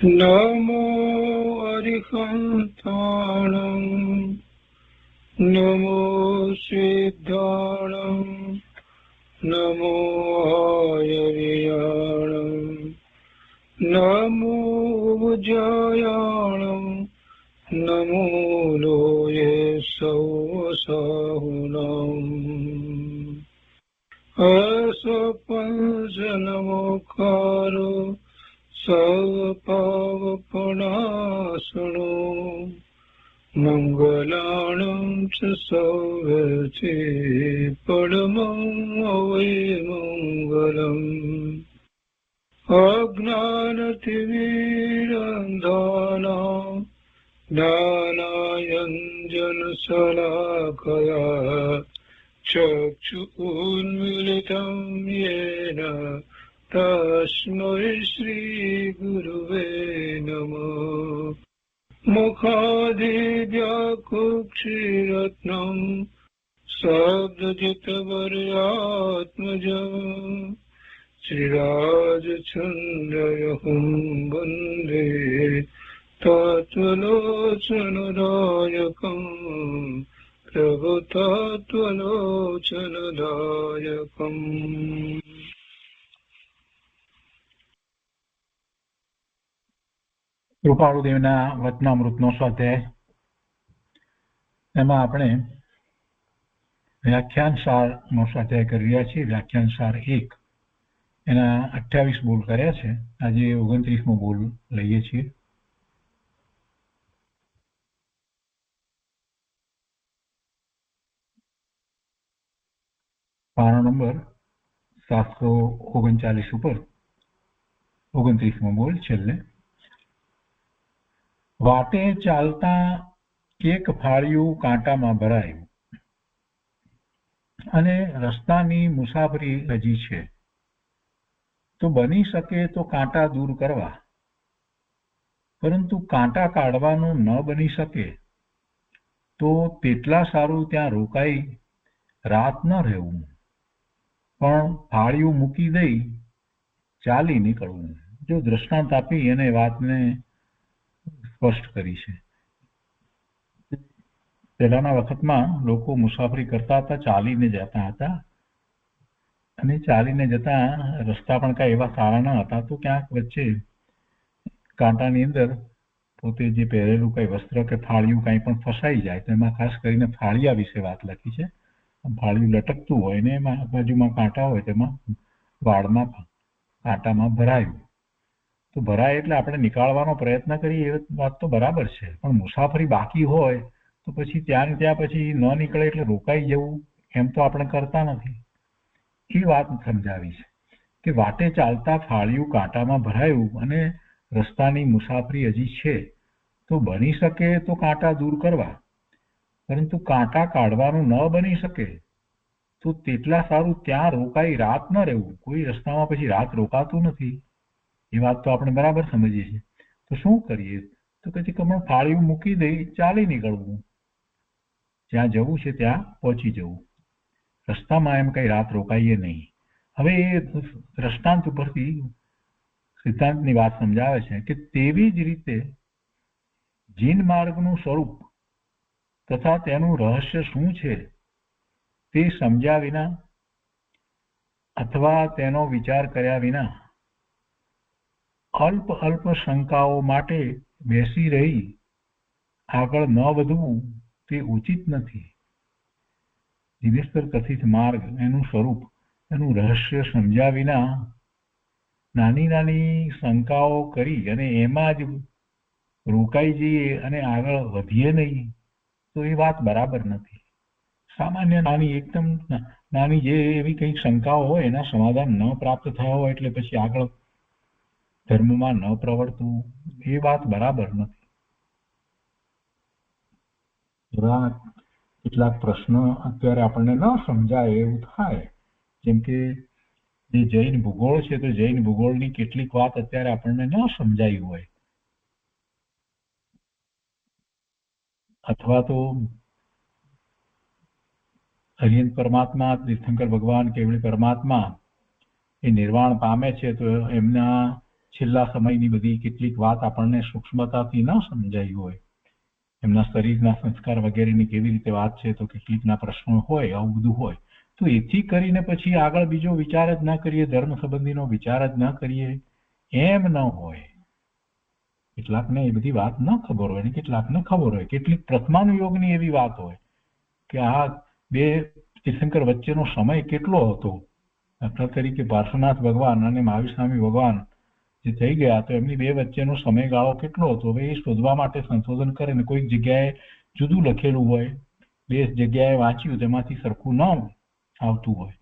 नमो अरिहन्ताणं नमो सिद्धाणं नमो आयर्याणं नमो उज्जयाणं नमो लोये सौसाहुनम् असपंचनमोकारो सर्वपावपणासनो मङ्गलानं च सौवर्ते परमं वै मङ्गलम् अज्ञानतिमिरान्धानां ज्ञानाञ्जनशलाकया चक्षुरुन्मीलितं येन तस्मै श्रीगुरुवे नमः। मुखादिव्याकुक्षिरत्नं शब्दजितवर्यात्मजम् श्रीराजचन्द्रयहुं वन्दे तत्त्वलोचनदायकम् प्रभुतत्त्वलोचनदायकम्। કૃપાળુદેવના વચનામૃતનો સ્વાધ્યાય. એમાં આપણે વ્યાખ્યાન સારનો સ્વાધ્યાય કરી રહ્યા છીએ. વ્યાખ્યાન સાર 1 એના 28 બોલ કર્યા છે. આજે 29મો બોલ લઈએ છીએ. પાનો નંબર 739 ઉપર 29મો બોલ છેલ્લે. વાટે ચાલતા એક ફાળિયું કાંટામાં ભરાયું અને રસ્તાની મુસાફરી હજી છે, તો બની શકે તો કાંટા દૂર કરવા, પરંતુ કાંટા કાઢવાનું ન બની શકે તો તેટલા સારું ત્યાં રોકાઈ રાત ન રહેવું, પણ ફાળિયું મૂકી દઈ ચાલી નીકળવું. જો દ્રષ્ટાંત આપી એને વાતને સ્પષ્ટ કરી છે. પહેલાના વખતમાં લોકો મુસાફરી કરતા હતા, ચાલીને જતા હતા, અને ચાલીને જતા રસ્તા પણ કાંઈ એવા સારા ન હતા, તો ક્યાંક વચ્ચે કાંટાની અંદર પોતે જે પહેરેલું કંઈ વસ્ત્ર કે ફાળિયું કાંઈ પણ ફસાઈ જાય, તો એમાં ખાસ કરીને ફાળિયા વિશે વાત લખી છે. ફાળિયું લટકતું હોય ને એમાં બાજુમાં કાંટા હોય, તેમાં વાળમાં કાંટામાં ભરાયું. તો ભરાય એટલે આપણે નીકાળવાનો પ્રયત્ન કરીએ એ વાત તો બરાબર છે, પણ મુસાફરી બાકી હોય તો પછી ત્યાં પછી ન નીકળે એટલે રોકાઈ જવું એમ તો આપણે કરતા નથી. એ વાત સમજાવી છે કે વાટે ચાલતા ફાળિયું કાંટામાં ભરાયું અને રસ્તાની મુસાફરી હજી છે, તો બની શકે તો કાંટા દૂર કરવા, પરંતુ કાંટા કાઢવાનું ન બની શકે તો તેટલા સારું ત્યાં રોકાઈ રાત ન રહેવું. કોઈ રસ્તામાં પછી રાત રોકાતું નથી, એ વાત તો આપણે બરાબર સમજીએ છીએ. તો શું કરીએ? તો પછી કમળ ફાળિયું મૂકી દઈ ચાલી નીકળવું, જ્યાં જવું છે ત્યાં પહોંચી જવું, રસ્તામાં એમ કઈ રાત રોકાઈએ નહીં. હવે એ દ્રષ્ટાંત ઉપરથી સિદ્ધાંતની વાત સમજાવે છે કે તેવી જ રીતે જીન માર્ગનું સ્વરૂપ તથા તેનું રહસ્ય શું છે તે સમજ્યા વિના અથવા તેનો વિચાર કર્યા વિના અલ્પ શંકાઓ માટે બેસી રહી આગળ ન વધવું તે ઉચિત નથી. દિનેશ્વર કથિત માર્ગ, એનું સ્વરૂપ, એનું રહસ્ય સમજ્યા વિના નાની નાની શંકાઓ કરી અને એમાં જ રોકાઈ જઈએ અને આગળ વધીએ નહીં, તો એ વાત બરાબર નથી. સામાન્ય નાની, એકદમ નાની જે એવી કંઈક શંકાઓ હોય એના સમાધાન ન પ્રાપ્ત થયા હોય એટલે પછી આગળ ધર્મમાં ન પ્રવર્તવું, એ વાત બરાબર નથી. એવા કેટલાક પ્રશ્નો અત્યારે આપણને ન સમજાય એવું થાય, જેમ કે જે જૈન ભૂગોળ છે, તો જૈન ભૂગોળની કેટલીક વાત અત્યારે આપણને ન સમજાઈ હોય, અથવા તો હરિયંત પરમાત્મા, તીર્થંકર ભગવાન, કેવળી પરમાત્મા એ નિર્વાણ પામે છે, તો એમના છેલ્લા સમયની બધી કેટલીક વાત આપણને સૂક્ષ્મતાથી ન સમજાઈ હોય, એમના શરીરના સંસ્કાર વગેરેની કેવી રીતે વાત છે, તો કેટલીકના પ્રશ્નો હોય, આવું બધું હોય, તો એથી કરીને પછી આગળ બીજો વિચાર જ ના કરીએ, ધર્મ સંબંધીનો વિચાર જ ના કરીએ, એમ ન હોય. કેટલાકને એ બધી વાત ન ખબર હોય, અને કેટલાકને ખબર હોય. કેટલીક પ્રથમાનુયોગની એવી વાત હોય કે આ બે તીર્થંકર વચ્ચેનો સમય કેટલો હતો. દાખલા તરીકે પાર્શ્વનાથ ભગવાન અને મહાવીર સ્વામી ભગવાન જે થઈ ગયા, તો એમની બે વચ્ચેનો સમયગાળો કેટલો હતો, હવે એ શોધવા માટે સંશોધન કરે ને કોઈક જગ્યાએ જુદું લખેલું હોય, બે જગ્યાએ વાંચ્યું તેમાંથી સરખું ન આવતું હોય,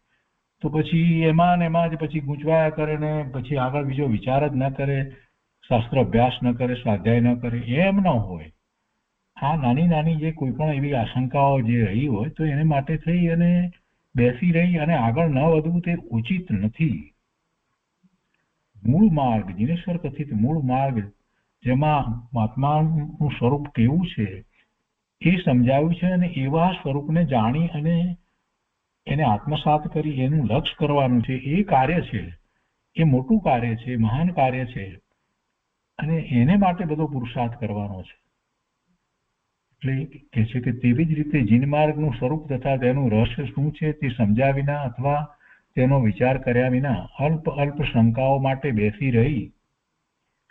તો પછી એમાં ને એમાં જ પછી ગૂંચવાયા કરે ને પછી આગળ બીજો વિચાર જ ન કરે, શાસ્ત્ર અભ્યાસ ન કરે, સ્વાધ્યાય ન કરે, એમ ન હોય. આ નાની નાની જે કોઈ પણ એવી આશંકાઓ જે રહી હોય, તો એને માટે થઈ અને બેસી રહી અને આગળ ન વધવું તે ઉચિત નથી. મૂળ માર્ગ, જીનેશ્વર કથિત મૂળ માર્ગ, જેમાં મહાત્માનું સ્વરૂપ કેવું છે એ સમજાવ્યું છે, અને એવા સ્વરૂપને જાણી અને એને આત્મસાત કરી એનું લક્ષ્ય કરવાનું છે, એ કાર્ય છે, એ મોટું કાર્ય છે, મહાન કાર્ય છે, અને એને માટે બધો પુરુષાર્થ કરવાનો છે. એટલે કહે છે કે તેવી જ રીતે જીનમાર્ગનું સ્વરૂપ તથા તેનું રહસ્ય શું છે તે સમજ્યા વિના અથવા તેનો વિચાર કર્યા વિના અલ્પ અલ્પ શંકાઓ માટે બેસી રહી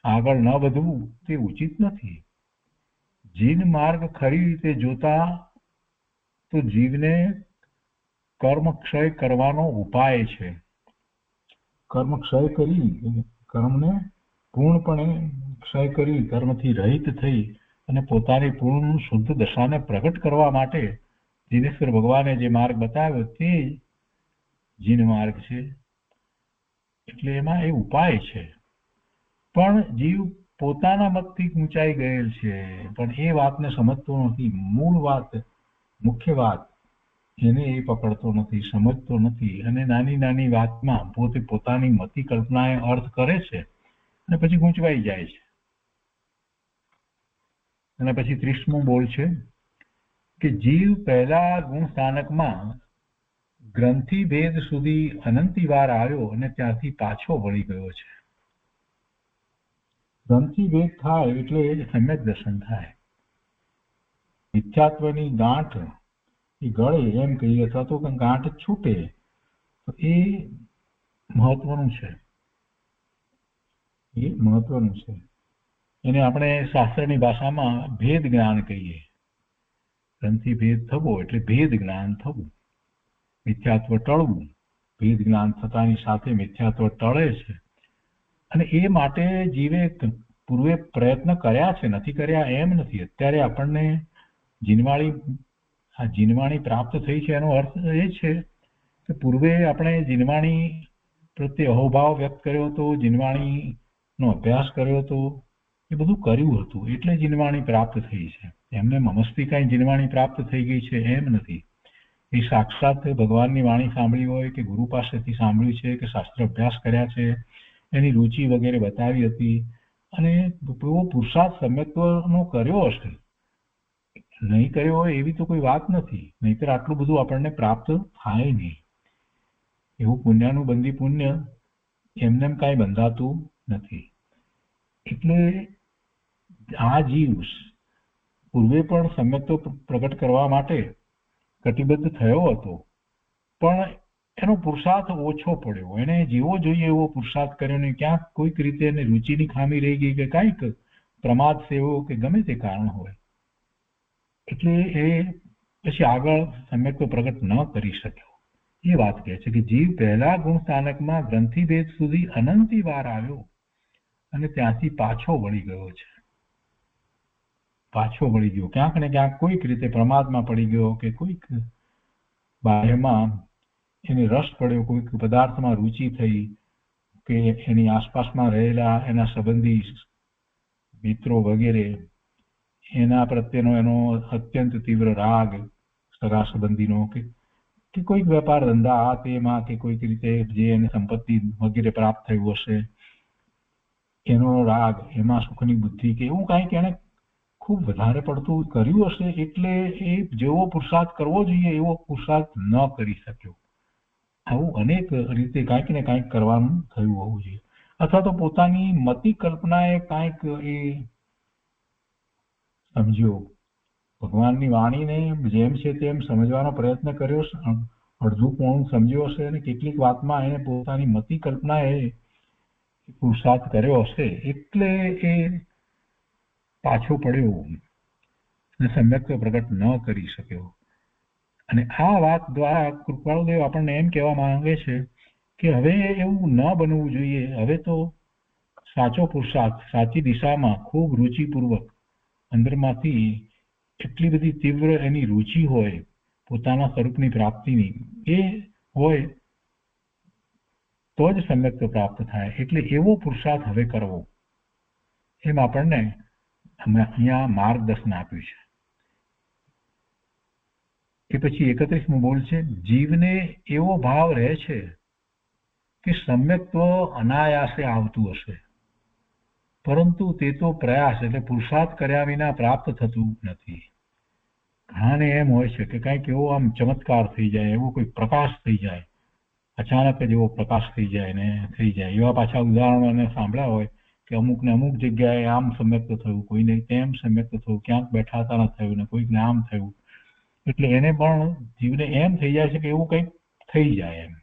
આગળ ન વધવું તે ઉચિત નથી. જીન માર્ગ ખરી રીતે જોતા તો જીવને કર્મ ક્ષય કરવાનો ઉપાય છે. કર્મ ક્ષય કરી, કર્મને પૂર્ણપણે ક્ષય કરી, કર્મથી રહિત થઈ અને પોતાની પૂર્ણ શુદ્ધ દશાને પ્રગટ કરવા માટે જીનેશ્વર ભગવાને જે માર્ગ બતાવ્યો તે જીન માર્ગ છે. એટલે એમાં એ ઉપાય છે. પણ જીવ પોતાના મતથી ઊંચાઈ ગયેલ છે, પણ એ વાતને સમજતો નથી. મૂળ વાત, મુખ્ય વાત, એને એ પકડતો નથી, સમજતો નથી, અને નાની નાની વાતમાં પોતે પોતાની મતિ કલ્પનાએ અર્થ કરે છે અને પછી ગૂંચવાઈ જાય છે. અને પછી 30મું બોલ છે કે જીવ પહેલા ગુણ સ્થાનકમાં ગ્રંથિ ભેદ સુધી અનંતી વાર આવ્યો અને ત્યાંથી પાછો વળી ગયો છે. ગ્રંથિ ભેદ થાય એટલે સમ્યક દર્શન થાય. મિથ્યાત્વની ગાંઠ એ ગળે એમ કહીએ, અથવા તો ગાંઠ છૂટે, તો એ મહત્વનું છે. એ મહત્વનું છે. એને આપણે શાસ્ત્રની ભાષામાં ભેદ જ્ઞાન કહીએ. ગ્રંથિ ભેદ થવો એટલે ભેદ જ્ઞાન થવું, મિથ્યાત્વ ટળવું. ભેદ જ્ઞાન થતાની સાથે મિથ્યાત્વ ટળે છે, અને એ માટે જીવે પૂર્વે પ્રયત્ન કર્યા છે, નથી કર્યા એમ નથી. અત્યારે આપણને જીનવાણી પ્રાપ્ત થઈ છે, એનો અર્થ એ છે કે પૂર્વે આપણે જીનવાણી પ્રત્યે અહોભાવ વ્યક્ત કર્યો હતો, જીનવાણીનો અભ્યાસ કર્યો હતો, એ બધું કર્યું હતું, એટલે જીનવાણી પ્રાપ્ત થઈ છે. એમને મમસ્તી કાંઈ જીનવાણી પ્રાપ્ત થઈ ગઈ છે એમ નથી. એ સાક્ષાત ભગવાનની વાણી સાંભળી હોય કે ગુરુ પાસેથી સાંભળ્યું છે કે શાસ્ત્ર અભ્યાસ કર્યા છે, એની રુચિ વગેરે બતાવી હતી, અને એવો પુરુષાર્થ સમ્યક્ત્વનો કર્યો હશે. નહીં કર્યો હોય એવી તો કોઈ વાત નથી, નહીંતર આટલું બધું આપણને પ્રાપ્ત થાય નહીં. એવું પુણ્યનું બંધી પુણ્ય એમને કાંઈ બંધાતું નથી. એટલે આ જીવ પૂર્વે પણ સમ્યક્ત્વ પ્રગટ કરવા માટે કટિબદ્ધ થયો હતો, પણ એનો પુરુષાર્થ ઓછો પડ્યો. એને જેવો જોઈએ એવો પુરુષાર્થ કર્યો નહીં. ક્યાંક કોઈક રીતે એને રુચિની ખામી રહી ગઈ, કે કાંઈક પ્રમાદ સેવો કે ગમે તે કારણ હોય, એટલે એ પછી આગળ સમ્યક્ત્વ પ્રગટ ન કરી શક્યો. એ વાત કહે છે કે જીવ પહેલા ગુણ સ્થાનકમાં ગ્રંથિભેદ સુધી અનંતી વાર આવ્યો અને ત્યાંથી પાછો વળી ગયો છે. પાછો વળી ગયો ક્યાંક ને ક્યાંક, કોઈક રીતે પ્રમાદમાં પડી ગયો, કે કોઈક બાહ્યમાં એને રસ પડ્યો, કોઈક પદાર્થમાં રુચિ થઈ, કે એની આસપાસમાં રહેલા એના સંબંધી મિત્રો વગેરે એના પ્રત્યેનો એનો અત્યંત તીવ્ર રાગ, સગા સંબંધીનો, કે કોઈક વેપાર ધંધા આ તેમાં, કે કોઈક રીતે જે એને સંપત્તિ વગેરે પ્રાપ્ત થયું હશે એનો રાગ, એમાં સુખની બુદ્ધિ, કે એવું કાંઈક એને ખૂબ વધારે પડતું કર્યું હશે, એટલે એ જેવો પુરુષાર્થ કરવો જોઈએ એવો પુરુષાર્થ ન કરી શક્યો. આવું અનેક રીતે કાંઈક ને કાંઈક કરવાનું થયું હોવું જોઈએ. અથવા તો પોતાની મતિ કલ્પનાએ કાંઈક એ સમજ્યો, ભગવાનની વાણીને જેમ છે તેમ સમજવાનો પ્રયત્ન કર્યો, અડધું પોણું સમજ્યો હશે અને કેટલીક વાતમાં એને પોતાની મતિ કલ્પનાએ પુરુષાર્થ કર્યો હશે એટલે એ પાછો પડ્યો અને સમ્યક્ત્વ પ્રગટ ન કરી શક્યો. અને આ વાત દ્વારા કૃપાળુદેવ આપણને એમ કહેવા માંગે છે કે હવે એવું ન બનવું જોઈએ. હવે તો સાચો પુરુષાર્થ સાચી દિશામાં ખૂબ રુચિપૂર્વક અંદરમાંથી એટલી બધી તીવ્ર એની રુચિ હોય પોતાના સ્વરૂપની પ્રાપ્તિની, એ હોય તો જ સમ્યક્ત્વ પ્રાપ્ત થાય. એટલે એવો પુરુષાર્થ હવે કરવો, એમ આપણને અહીંયા માર્ગદર્શન આપ્યું છે. એ પછી 31મું બોલ છે, જીવને એવો ભાવ રહે છે કે સમ્યક્ત્વ અનાયાસે આવતું હશે, પરંતુ તે તો પ્રયાસ એટલે પુરુષાર્થ કર્યા વિના પ્રાપ્ત થતું નથી. ઘણાને એમ હોય છે કે કંઈક એવો આમ ચમત્કાર થઈ જાય, એવો કોઈ પ્રકાશ થઈ જાય, અચાનક જ એવો પ્રકાશ થઈ જાય ને થઈ જાય. એવા પાછા ઉદાહરણોને સાંભળ્યા હોય કે અમુકને અમુક જગ્યાએ આમ સમ્યક્ત થયું, કોઈને તેમ સમ્યક્ત થયું, ક્યાંક બેઠા હતા થયું ને કોઈકને આમ થયું. એટલે એને પણ જીવને એમ થઈ જાય છે કે એવું કંઈક થઈ જાય, એમ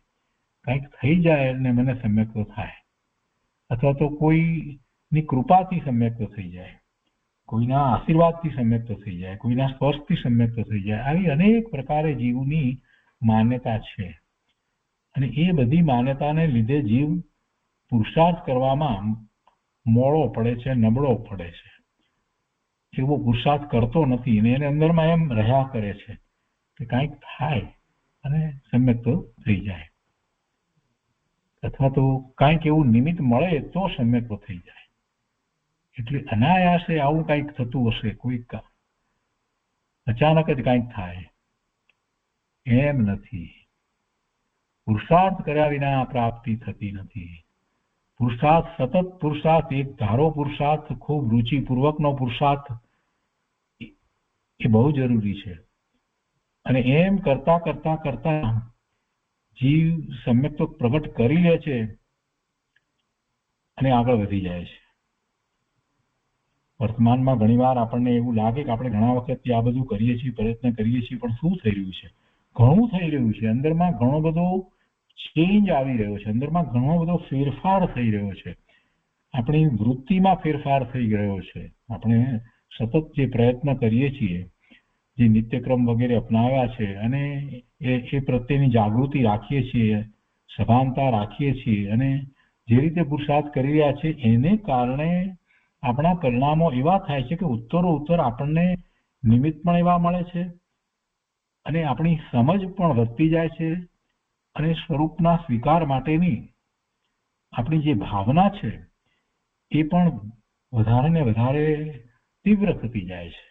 કંઈક થઈ જાય અને મને સમ્યક્ત થાય, અથવા તો કોઈની કૃપાથી સમ્યક્ત થઈ જાય, કોઈના આશીર્વાદથી સમ્યક્ત થઈ જાય, કોઈના સ્પર્શથી સમ્યક્ત થઈ જાય. આવી અનેક પ્રકારે જીવની માન્યતા છે અને એ બધી માન્યતાને લીધે જીવ પુરુષાર્થ કરવામાં મોડો પડે છે, નબળો પડે છે, એવો પુરુષાર્થ કરતો નથી અને એને અંદરમાં એમ રહ્યા કરે છે કે કંઈક થાય અને સમ્યક્ત થઈ જાય, અથવા તો કંઈક એવું નિમિત્ત મળે તો સમ્યક્ત થઈ જાય. એટલે અનાયાસે આવું કંઈક થતું હશે, કોઈક અચાનક જ કંઈક થાય, એમ નથી. પુરુષાર્થ કર્યા વિના પ્રાપ્તિ થતી નથી. પુરુષાર્થ, સતત પુરુષાર્થ, એક ધારો પુરુષાર્થ, ખૂબ રુચિપૂર્વકનો પુરુષાર્થ એ બહુ જરૂરી છે. અને એમ કરતા કરતા કરતા જીવ સમ્યક્ત્વ પ્રગટ કરી લે છે અને આગળ વધી જાય છે. વર્તમાનમાં ઘણીવાર આપણને એવું લાગે કે આપણે ઘણા વખતથી આ બધું કરીએ છીએ, પ્રયત્ન કરીએ છીએ, પણ શું થઈ રહ્યું છે? ઘણું થઈ રહ્યું છે. અંદરમાં ઘણો બધો ચેન્જ આવી રહ્યો છે, અંદરમાં ઘણો બધો ફેરફાર થઈ રહ્યો છે, આપણી વૃત્તિમાં ફેરફાર થઈ રહ્યો છે. આપણે સતત જે પ્રયત્ન કરીએ છીએ, જે નિત્યક્રમ વગેરે અપનાવ્યા છે અને એ પ્રત્યેની જાગૃતિ રાખીએ છીએ, સભાનતા રાખીએ છીએ અને જે રીતે પુરુષાર્થ કરી રહ્યા છે એને કારણે આપણા પરિણામો એવા થાય છે કે ઉત્તરોત્તર આપણને નિમિત્ત પણ એવા મળે છે અને આપણી સમજ પણ વધતી જાય છે અને સ્વરૂપના સ્વીકાર માટેની આપણી જે ભાવના છે એ પણ વધારે ને વધારે તીવ્ર થતી જાય છે.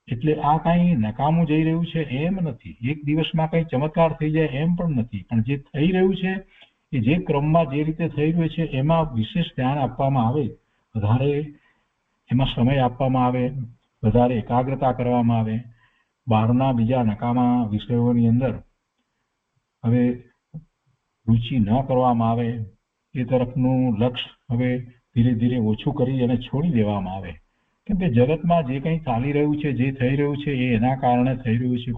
એટલે આ કાંઈ નકામું જઈ રહ્યું છે એમ નથી, એક દિવસમાં કંઈ ચમત્કાર થઈ જાય એમ પણ નથી, પણ જે થઈ રહ્યું છે એ જે ક્રમમાં જે રીતે થઈ રહ્યું છે એમાં વિશેષ ધ્યાન આપવામાં આવે, વધારે એમાં સમય આપવામાં આવે, વધારે એકાગ્રતા કરવામાં આવે, બહારના બીજા નકામા વિષયોની અંદર હવે રુચિ ન કરવામાં આવે, એ તરફનું લક્ષ્ય હવે ધીરે ધીરે ઓછું કરી અને છોડી દેવામાં આવે. કેમ કે જગતમાં જે કંઈ ચાલી રહ્યું છે, જે થઈ રહ્યું છે એ એના કારણે થઈ રહ્યું છે.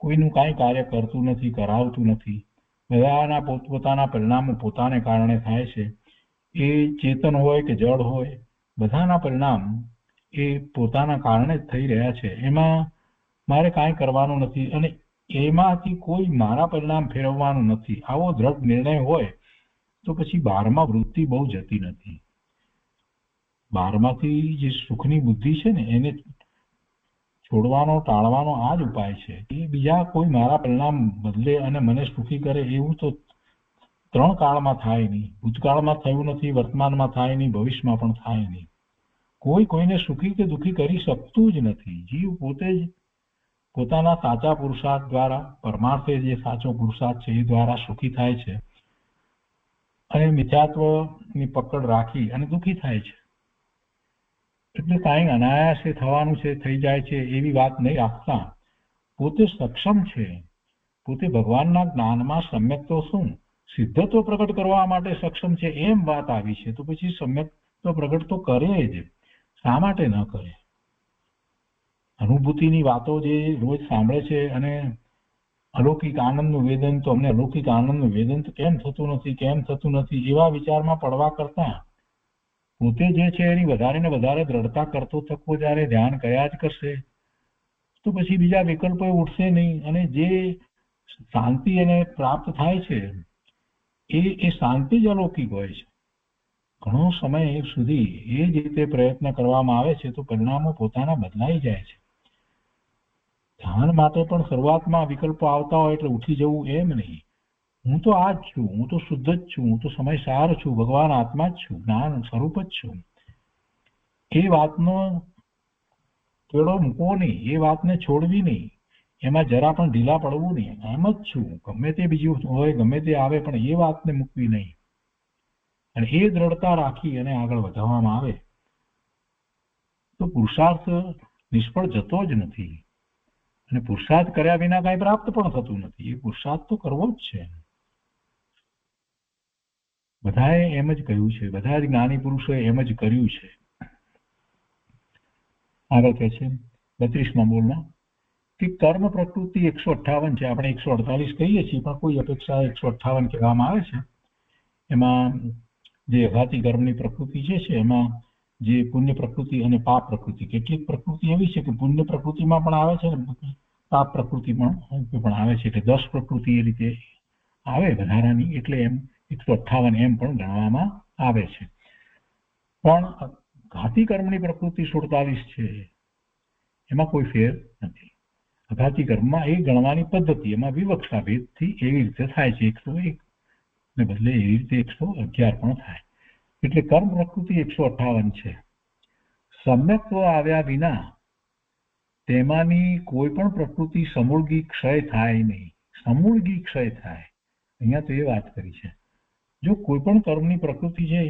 કોઈનું કાંઈ કાર્ય કરતું નથી, કરાવતું નથી. બધાના પોતપોતાના પરિણામો પોતાને કારણે થાય છે. એ ચેતન હોય કે જળ હોય, બધાના પરિણામ એ પોતાના કારણે જ થઈ રહ્યા છે. એમાં મારે કાંઈ કરવાનું નથી અને એમાંથી કોઈ મારા પરિણામ ફેરવવાનું નથી. આવો દ્રઢ નિર્ણય હોય તો પછી બહારમાં વૃત્તિ બહુ જતી નથી. બહારમાંથી જે સુખની બુદ્ધિ છે ને એને છોડવાનો, ટાળવાનો આ જ ઉપાય છે. એ બીજા કોઈ મારા પરિણામ બદલે અને મને સુખી કરે એવું તો ત્રણ કાળમાં થાય નહીં. ભૂતકાળમાં થયું નથી, વર્તમાનમાં થાય નહીં, ભવિષ્યમાં પણ થાય નહીં. કોઈ કોઈને સુખી કે દુઃખી કરી શકતું જ નથી. જીવ પોતે જ પોતાના સાચા પુરુષાર્થ દ્વારા, પરમાર્થે જે સાચો પુરુષાર્થ છે એ દ્વારા સુખી થાય છે અને મિથ્યાત્વની પકડ રાખી અને દુઃખી થાય છે. એટલે કાંઈ અનાયાસે થવાનું છે, થઈ જાય છે એવી વાત નહીં રાખતા. પોતે સક્ષમ છે, પોતે ભગવાનના જ્ઞાનમાં સમ્યક તો શું, સિદ્ધત્વ પ્રગટ કરવા માટે સક્ષમ છે એમ વાત આવી છે, તો પછી સમ્યક્ત્વ પ્રગટ તો કરે જ, શા માટે ન કરે? અનુભૂતિની વાતો જે રોજ સાંભળે છે અને અલૌકિક આનંદનું વેદન, તો અમને અલૌકિક આનંદનું વેદન તો કેમ થતું નથી, એવા વિચારમાં પડવા કરતા પોતે જે છે એની વધારે ને વધારે દ્રઢતા કરતો થકો જ્યારે ધ્યાન કર્યા જ કરશે, તો પછી બીજા વિકલ્પો ઉઠશે નહીં, અને જે શાંતિ એને પ્રાપ્ત થાય છે એ શાંતિ જ અલૌકિક હોય છે. ઘણો સમય સુધી એ જ રીતે પ્રયત્ન કરવામાં આવે છે તો પરિણામો પોતાના બદલાઈ જાય છે. ધ્યાન માટે પણ શરૂઆતમાં વિકલ્પો આવતા હોય એટલે ઉઠી જવું એમ નહીં. હું તો આ જ છું, હું તો શુદ્ધ જ છું, હું તો સમયસાર છું, ભગવાન આત્મા જ છું, જ્ઞાન સ્વરૂપ જ છું. એ વાતનો કેળો મૂકવો નહીં, એ વાતને છોડવી નહીં, એમાં જરા પણ ઢીલા પડવું નહીં. એમ જ છું, ગમે તે બીજું હોય, ગમે તે આવે, પણ એ વાતને મૂકવી નહીં. અને એ દ્રઢતા રાખી અને આગળ વધવામાં આવે તો પુરુષાર્થ નિષ્ફળ જતો જ નથી. અને પુરુષાર્થ કર્યા વિના કઈ પ્રાપ્ત પણ થતું નથી. એ પુરુષાર્થ તો કરવો જ છે. બધાએ એમ જ કહ્યું છે, બધા જ જ્ઞાની પુરુષોએ એમ જ કર્યું છે. આગળ કહે છે 32માં બોલમાં કે કર્મ પ્રકૃતિ 158 છે, આપણે 148 કહીએ છીએ, પણ કોઈ અપેક્ષા 158 કહેવામાં આવે છે. એમાં જે અઘાતી કર્મની પ્રકૃતિ છે એમાં જે પુણ્ય પ્રકૃતિ અને પાપ પ્રકૃતિ, કેટલીક પ્રકૃતિ એવી છે કે પુણ્ય પ્રકૃતિમાં પણ આવે છે ને પાપ પ્રકૃતિમાં પણ આવે છે, એટલે 10 પ્રકૃતિ એ રીતે આવે વધારાની, એટલે એમ 158 એમ પણ ગણવામાં આવે છે. પણ ઘાતી કર્મની પ્રકૃતિ 47 છે, એમાં કોઈ ફેર નથી. અઘાતી કર્મમાં એ ગણવાની પદ્ધતિ, એમાં વિવક્ષા ભેદથી એવી રીતે થાય છે, 101 ને બદલે એવી રીતે 111 પણ થાય. એટલે કર્મ પ્રકૃતિ 158 છે. સમ્યક્ત્વ આવ્યા વિના તેમાંની કોઈ પણ પ્રકૃતિ સમૂળગી ક્ષય થાય નહીં. સમૂળગી ક્ષય થાય, અહીંયા તો એ વાત કરી છે. જો કોઈ પણ કર્મની પ્રકૃતિ છે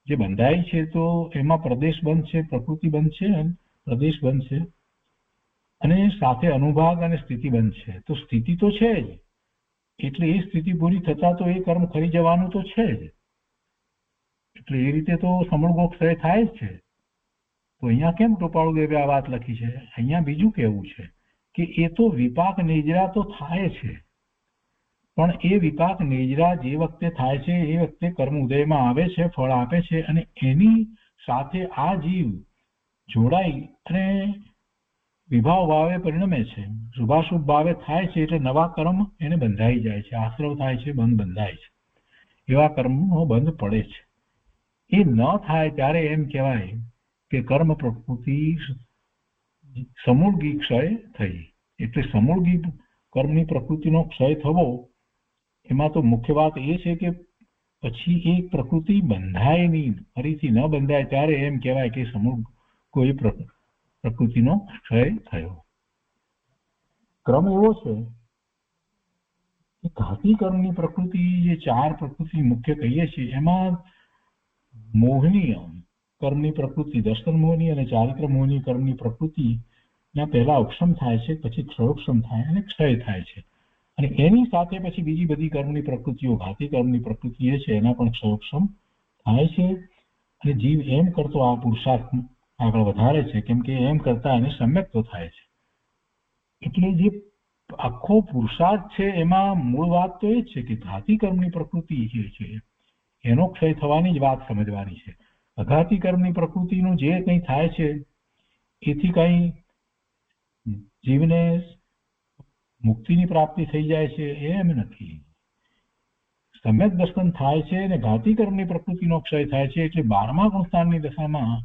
જે બંધાય છે તો એમાં પ્રદેશ બનશે, પ્રકૃતિ બનશે, પ્રદેશ બનશે, અને સાથે અનુભાગ અને સ્થિતિ બનશે. તો સ્થિતિ તો છે જ, એટલે એ સ્થિતિ પૂરી થતા તો એ કર્મ ખરી જવાનું તો છે જ. એટલે એ રીતે તો સમૂળગો ક્ષય થાય જ છે. તો અહીંયા કેમ ટોપાળુ દેવે આ વાત લખી છે? અહીંયા બીજું કહેવું છે કે એ તો વિપાક નિજરા તો થાય છે, પણ એ વિપાક નિજરા જે વખતે થાય છે એ વખતે કર્મ ઉદયમાં આવે છે, ફળ આપે છે, અને એની સાથે આ જીવ જોડાઈ અને વિભાવ ભાવે પરિણમે છે, શુભાશુભ ભાવે થાય છે, એટલે નવા કર્મ એને બંધાઈ જાય છે, આશ્રવ થાય છે, બંધ બંધાય છે, એવા કર્મનો બંધ પડે છે. એ ન થાય ત્યારે એમ કહેવાય કે કર્મ પ્રકૃતિ સમૂળગી ક્ષય થઈ. એટલે સમૂળગી કર્મની પ્રકૃતિનો ક્ષય થવો, એમાં તો મુખ્ય વાત એ છે કે પછી એ પ્રકૃતિ બંધાય નહીં, ફરીથી ન બંધાય, ત્યારે એમ કહેવાય કે સમૂળ કોઈ પ્રકૃતિનો ક્ષય થયો. ક્રમ એવો છે કે ઘાતી કર્મની પ્રકૃતિ, જે 4 પ્રકૃતિ મુખ્ય કહીએ છીએ, એમાં મોહની કર્મની પ્રકૃતિ, દર્શન મોહની અને ચારિત્ર મોહની કર્મની પ્રકૃતિ ના પહેલા ઉપશમ થાય છે, પછી ક્ષયોપશમ થાય અને ક્ષય થાય છે, અને એની સાથે પછી બીજી બધી કર્મની પ્રકૃતિઓ, ઘાતી કર્મની પ્રકૃતિ એ છે, એના પણ ક્ષયોપશમ થાય છે. અને જીવ એમ કરતો આ પુરુષાર્થ આગળ વધારે છે, કેમ કે એમ કરતા એને સમ્યક્ત્વ થાય છે. એટલે જે આખો પુરુષાર્થ છે એમાં મૂળ વાત તો એ જ છે કે ઘાતી કર્મની પ્રકૃતિ જે છે એનો ક્ષય થવાની જ વાત સમજવાની છે. અઘાતી કર્મની પ્રકૃતિનું જે કંઈ થાય છે એથી કંઈ જીવને મુક્તિની પ્રાપ્તિ થઈ જાય છે એમ નથી. સમ્યક દર્શન થાય છે અને ઘાતી કર્મની પ્રકૃતિનો ક્ષય થાય છે, એટલે 12મા ગુણસ્થાનની દશામાં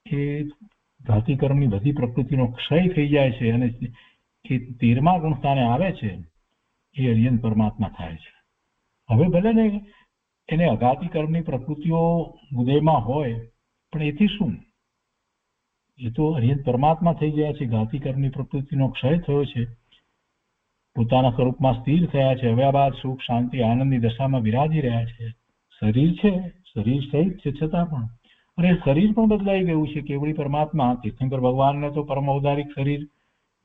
એ ઘાતી કર્મની બધી પ્રકૃતિનો ક્ષય થઈ જાય છે, અને એ 13મા ગુણસ્થાને આવે છે એ અરિયન પરમાત્મા થાય છે. હવે ભલે ને એને અઘાતી કર્મની પ્રકૃતિઓ ઉદયમાં હોય, પણ એથી શું? એ તો અરિયન પરમાત્મા થઈ ગયા છે. ઘાતી કર્મની પ્રકૃતિનો ક્ષય થયો છે, પોતાના સ્વરૂપમાં સ્થિર થયા છે, હવે બાદ સુખ શાંતિ આનંદની દશામાં વિરાજી રહ્યા છે. શરીર છે, શરીર સહિત છે, છતાં પણ અરે શરીર પણ બદલાઈ ગયું છે. કેવળી પરમાત્મા, તીર્થંકર ભગવાનને તો પરમ ઔદારિક શરીર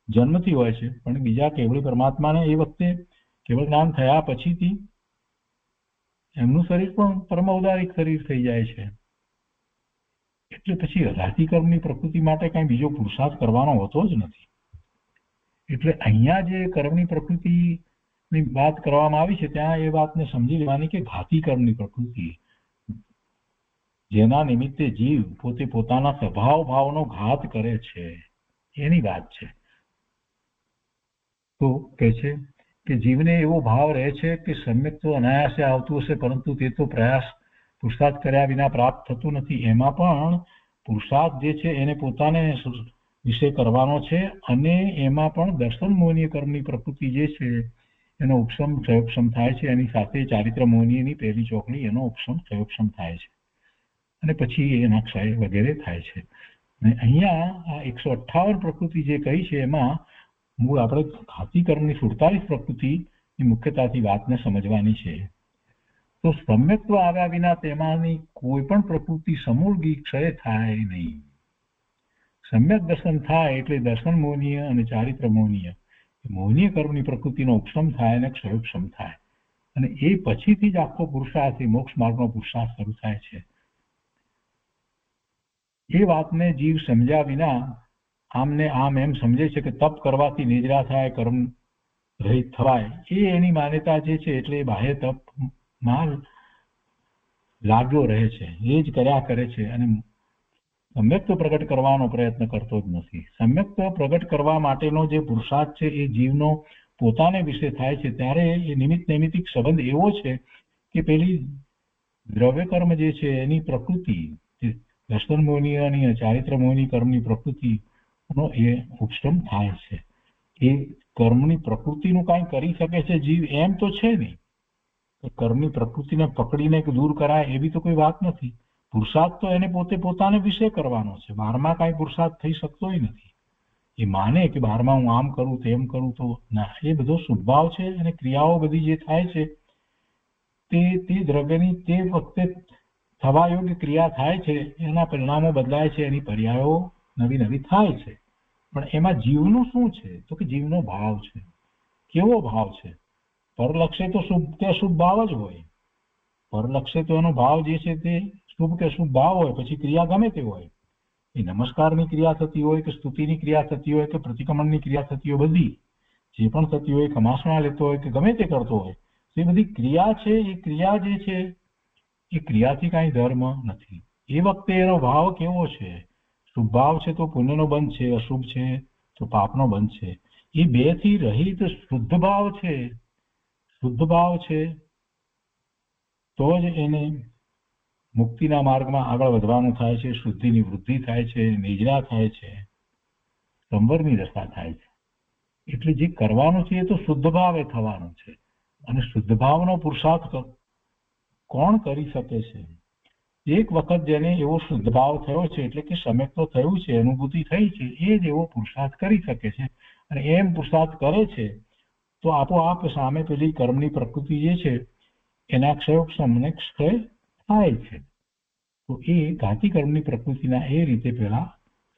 જન્મથી હોય છે, પણ બીજા કેવળી પરમાત્માને એ વખતે કેવળ જ્ઞાન થયા પછીથી એમનું શરીર પણ પરમ ઔદારિક શરીર થઈ જાય છે. એટલે પછી રાશિ કર્મની પ્રકૃતિ માટે કઈ બીજો પુરુષાર્થ કરવાનો હોતો જ નથી. એટલે અહીંયા જે કર્મની પ્રકૃતિની વાત કરવામાં આવી છે ત્યાં એ વાતને સમજી લેવાની કે ઘાતી કર્મની પ્રકૃતિ, જેના નિમિત્તે જીવ પોતે પોતાના સ્વભાવ ભાવનો ઘાત કરે છે એની વાત છે. તો કહે છે કે જીવને એવો ભાવ રહે છે કે સમ્યક તો અનાયાસે આવતું હશે, પરંતુ તે તો પ્રયાસ પુરુષાર્થ કર્યા વિના પ્રાપ્ત થતું નથી. એમાં પણ પુરુષાર્થ જે છે એને પોતાને વિશે કરવાનો છે, અને એમાં પણ દર્શન મોહનીય કર્મની પ્રકૃતિ જે છે એનો ઉપશમ ક્ષયોક્ષમ થાય છે. એની સાથે ચારિત્ર મોહનીયની પહેલી ચોકડી એનો ઉપશમ ક્ષયોક્ષમ થાય છે, અને પછી એના ક્ષય વગેરે થાય છે. અને અહીંયા આ 158 પ્રકૃતિ જે કહી છે એમાં મૂળ આપણે ઘાતી કર્મની 47 પ્રકૃતિની મુખ્યતાથી વાતને સમજવાની છે. તો સમ્યક્ત્વ આવ્યા વિના તેમાંની કોઈ પણ પ્રકૃતિ સમૂળગી ક્ષય થાય નહીં. સમ્યક દર્શન થાય એટલે દર્શન મોહનીય અને ચારિત્ર મોહનીય મોહનીય કર્મની પ્રકૃતિનો ઉપશમ થાય અને ક્ષયોક્ષમ થાય, અને એ પછીથી જ આખો પુરુષાર્થ મોક્ષ માર્ગનો પુરુષાર્થ શરૂ થાય છે. એ વાતને જીવ સમજ્યા વિના આમને આમ એમ સમજે છે કે તપ કરવાથી નિદ્રા થાય, કર્મ રહિત થવાય, એ એની માન્યતા જે છે. એટલે બાહ્ય તપમાં લાગ્યો રહે છે, એ જ કર્યા કરે છે, અને સમ્યક્ત્વ પ્રગટ કરવાનો પ્રયત્ન કરતો જ નથી. સમ્યક્ત્વ પ્રગટ કરવા માટેનો જે પુરુષાર્થ છે એ જીવનો પોતાને વિશે થાય છે ત્યારે એ નિમિત્ત નૈમિત્તિક સંબંધ એવો છે કે પેલી દ્રવ્ય કર્મ જે છે એની પ્રકૃતિ, દર્શન મોહનીય અને ચારિત્ર મોહની કર્મની પ્રકૃતિનો એ ઉપશમ થાય છે. એ કર્મની પ્રકૃતિનું કાંઈ કરી શકે છે જીવ એમ તો છે નહીં. કર્મની પ્રકૃતિને પકડીને દૂર કરાય એવી તો કોઈ વાત નથી. પુરુષાર્થ તો એને પોતે પોતાને વિશે કરવાનો છે. બહારમાં કાંઈ પુરુષાર્થ થઈ શકતો નથી. એ માને કે બહારમાં હું આમ કરું તેમ કરું તો ના, એ બધો સ્વભાવ છે. અને ક્રિયાઓ બધી જે થાય છે તે દ્રવ્યની તે વખતે થવા યોગ્ય ક્રિયા થાય છે, એના પરિણામો બદલાય છે, એની પર્યાયો નવી નવી થાય છે. પણ એમાં જીવનું શું છે? તો કે જીવનો ભાવ છે. કેવો ભાવ છે? પરલક્ષે તો શુભ કે અશુભ ભાવ જ હોય. પરલક્ષે તો એનો ભાવ જે છે તે શુભ કે શુભ ભાવ હોય, પછી ક્રિયા ગમે તે હોય. એ નમસ્કારની ક્રિયા થતી હોય કે સ્તુતિની ક્રિયા થતી હોય કે પ્રતિક્રમણની ક્રિયા થતી હોય, બધી જે પણ થતી હોય, ખમાસણા લેતો હોય કે ગમે તે કરતો હોય, એ બધી ક્રિયા છે. એ ક્રિયા જે છે એ ક્રિયાથી કાંઈ ધર્મ નથી. એ વખતે એનો ભાવ કેવો છે? શુભ ભાવ છે તો પુણ્યનો બંધ છે, અશુભ છે તો પાપનો બંધ છે. એ બેથી રહિત શુદ્ધ ભાવ છે. શુદ્ધ ભાવ છે તો જ એને મુક્તિના માર્ગમાં આગળ વધવાનું થાય છે. શુદ્ધિની વૃદ્ધિ થાય છે, નિજરા થાય છે, સંવરની દશા થાય છે. એટલે જે કરવાનું છે એ તો શુદ્ધ ભાવે થવાનું છે. અને શુદ્ધ ભાવનો પુરુષાર્થ કોણ કરી શકે છે? એક વખત જેને એવો શુદ્ધ ભાવ થયો છે, એટલે કે સમ્યક તો થયું છે, અનુભૂતિ થઈ છે, એ જ એવો પુરુષાર્થ કરી શકે છે. અને એમ પુરુષાર્થ કરે છે તો આપોઆપ સામે પેલી કર્મની પ્રકૃતિ જે છે એના ક્ષયોક્ષમ ક્ષય થાય છે. તો એ ઘાતી કર્મની પ્રકૃતિના એ રીતે પેલા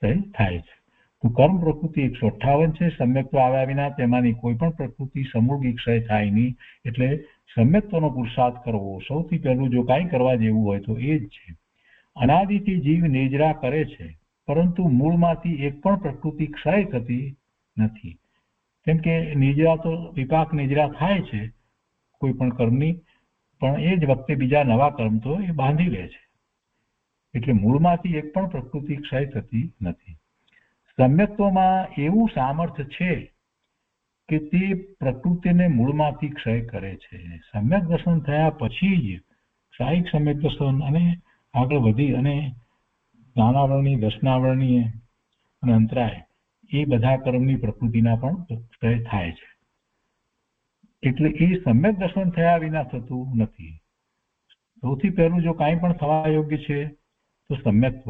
ક્ષય થાય છે. તો કર્મ પ્રકૃતિ 158 છે. સમ્યક્ત્વ આવ્યા વિના તેમાંની કોઈ પણ પ્રકૃતિ સમૂળગી ક્ષય થાય નહીં. એટલે સમ્યક્ત્વનો પુરુષાર્થ કરવો સૌથી પહેલું જો કાંઈ કરવા જેવું હોય તો એ જ છે. અનાદિથી જીવ નિજરા કરે છે, પરંતુ મૂળમાંથી એક પણ પ્રકૃતિ ક્ષય થતી નથી. કેમ કે નિજરા તો વિપાક નિજરા થાય છે કોઈ પણ કર્મની, પણ એ જ વખતે બીજા નવા કર્મ તો એ બાંધી લે છે. એટલે મૂળમાંથી એક પણ પ્રકૃતિ ક્ષય થતી નથી. સમ્યક્ત્વમાં એવું સામર્થ્ય છે કે તે પ્રકૃતિને મૂળમાંથી ક્ષય કરે છે. સમ્યક દર્શન થયા પછી જ ક્ષાયિક સમ્યક દર્શન અને આગળ વધી અને જ્ઞાનાવરણીય, દર્શનાવરણીય અને અંતરાય એ બધા કર્મની પ્રકૃતિના પણ ક્ષય થાય છે. એટલે એ સમ્યક દર્શન થયા વિના થતું નથી. સૌથી પહેલું જો કાંઈ પણ થવા યોગ્ય છે તો સમ્યક્ત્વ.